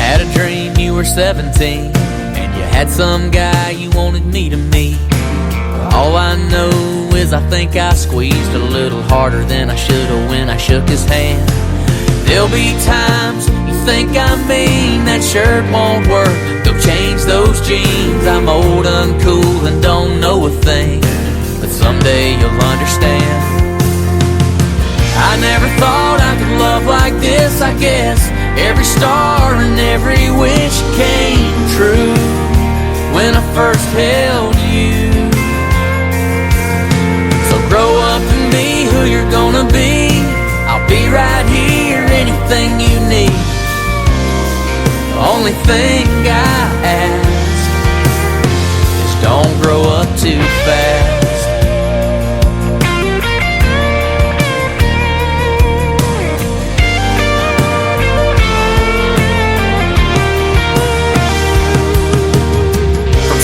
[SPEAKER 10] Had a dream you were 17 and you had some guy you wanted me to meet. All I know is I think I squeezed a little harder than I should've when I shook his hand. There'll be times you think I mean that shirt won't work, go change those jeans. I'm old, uncool, and don't know a thing, but someday you'll understand. I never thought I could love like this, I guess. Every star and every wish came true when I first held you. So grow up and be who you're gonna be. I'll be right here, anything you need. The only thing I ask is don't grow up too fast.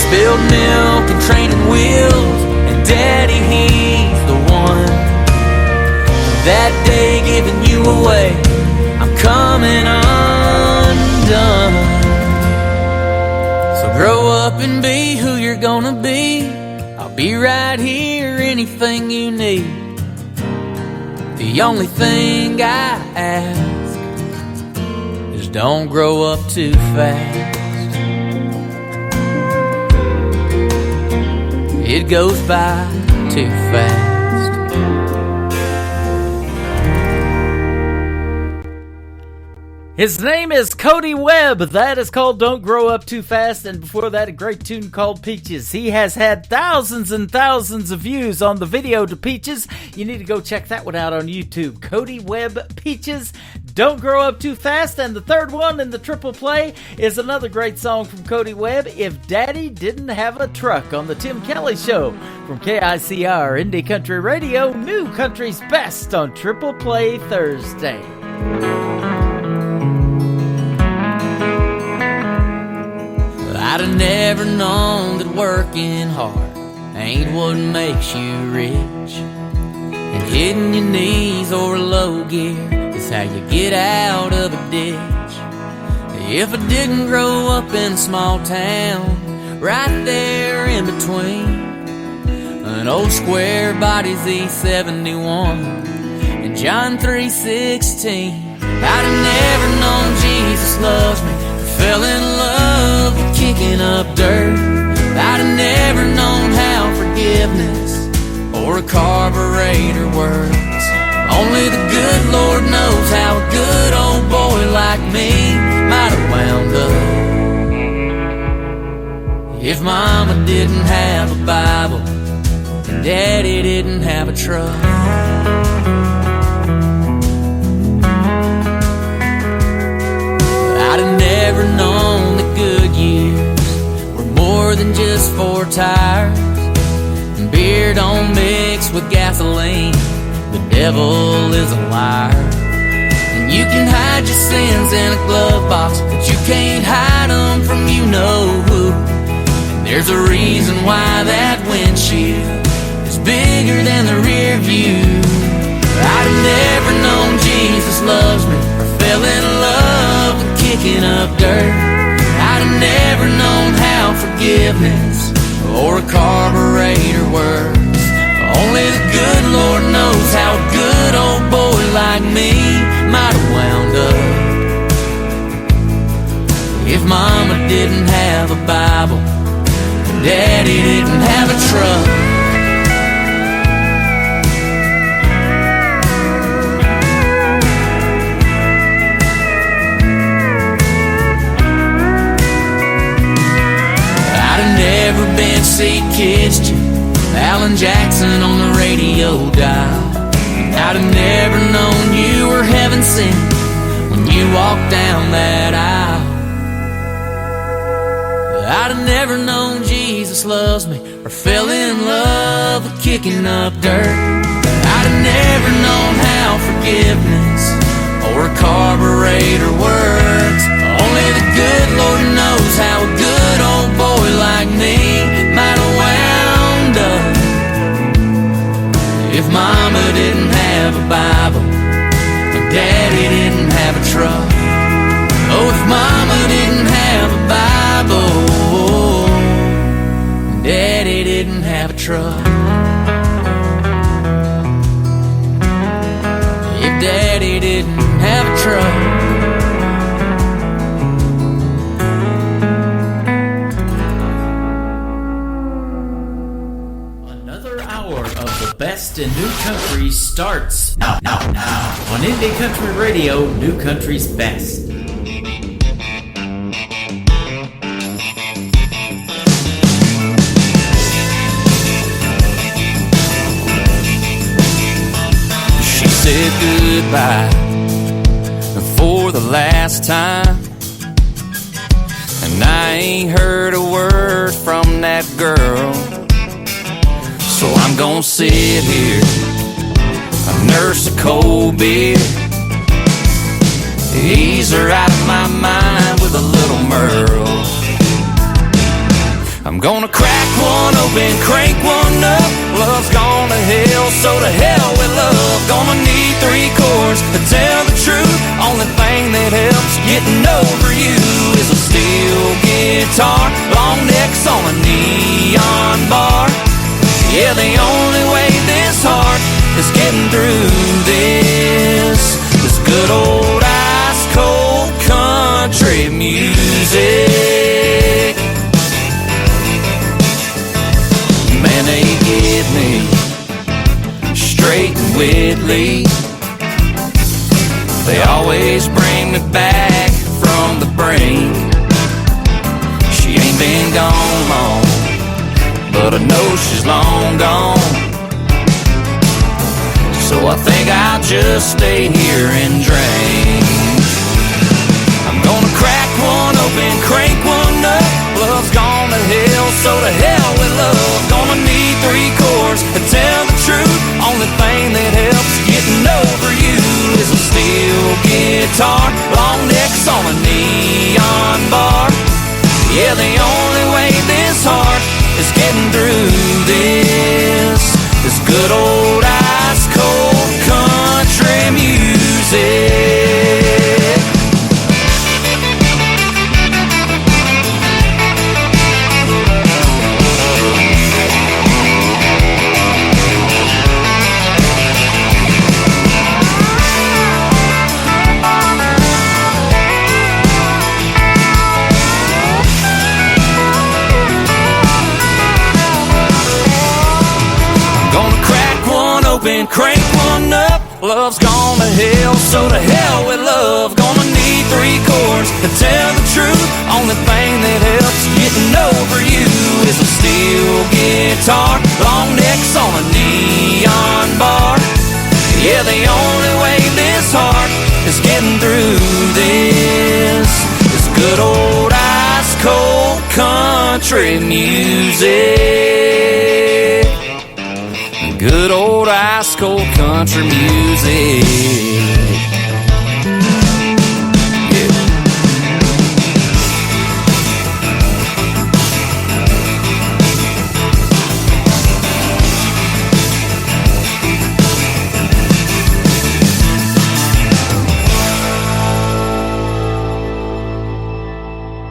[SPEAKER 10] Spilled milk and training wheels, and Daddy, he's the one. That day giving you away, I'm coming undone. Grow up and be who you're gonna be. I'll be right here, anything you need. The only thing I ask is don't grow up too fast. It goes by too fast.
[SPEAKER 3] His name is Cody Webb. That is called Don't Grow Up Too Fast. And before that, a great tune called Peaches. He has had thousands and thousands of views on the video to Peaches. You need to go check that one out on YouTube. Cody Webb, Peaches, Don't Grow Up Too Fast. And the third one in the triple play is another great song from Cody Webb, If Daddy Didn't Have a Truck, on the Tim Kelly Show from KICR Indie Country Radio, New Country's Best on Triple Play Thursday.
[SPEAKER 10] I'd have never known that working hard ain't what makes you rich, and hitting your knees or low gear is how you get out of a ditch. If I didn't grow up in a small town, right there in between an old square body's E71 and John 3:16, I'd have never known Jesus loves me, fell in love with kicking up dirt. I'd have never known how forgiveness or a carburetor works. Only the good Lord knows how a good old boy like me might have wound up if Mama didn't have a Bible and Daddy didn't have a truck. I'd have never known that good years were more than just 4 tires, and beer don't mix with gasoline. The devil is a liar. And you can hide your sins in a glove box, but you can't hide them from you know who. And there's a reason why that windshield is bigger than the rear view. I'd have never known Jesus loves me or fell in love with kicking up dirt. I'd have never known how forgiveness or a carburetor works. Only the good Lord knows how a good old boy like me might have wound up if Mama didn't have a Bible and Daddy didn't have a truck. Never been see Kids Alan Jackson on the radio dial. I'd have never known you were heaven sent when you walked down that aisle. I'd have never known Jesus loves me or fell in love with kicking up dirt. I'd have never known how forgiveness or a carburetor works. Only the good Lord knows how a good old boy like me might have wound up if Mama didn't have a Bible and Daddy didn't have a truck. Oh, if Mama didn't have a Bible and Daddy didn't have a truck. If Daddy didn't have a truck.
[SPEAKER 3] Best in New Country starts now on Indie Country Radio, New Country's Best.
[SPEAKER 10] She said goodbye for the last time, and I ain't heard a word from that girl. So I'm gonna sit here, I nurse a cold beer, ease her out of my mind with a little Merle. I'm gonna crack one open, crank one up. Love's gone to hell, so to hell with love. Gonna need 3 chords to tell the truth. Only thing that helps getting over you is a steel guitar, long Yeah, the only way this heart is getting through this is good old ice cold country music. Man, they get me straight and Whitley. They always bring me back from the brink. She ain't been gone long, but I know she's long gone. So I think I'll just stay here and drink. I'm gonna crack one open, crank one up. Love's gone to hell, so to hell with love. Gonna need 3 chords to tell the truth. Only thing that helps getting over you is a steel guitar, long necks on a neon bar. Yeah, the only way this heart is getting through this is good old ice cold country music. Crank one up, love's gone to hell, so to hell with love. Gonna need 3 chords to tell the truth. Only thing that helps getting over you is a steel guitar, long necks on a neon bar. Yeah, the only way this heart is getting through this is good old ice cold country music. Good old ice cold country music.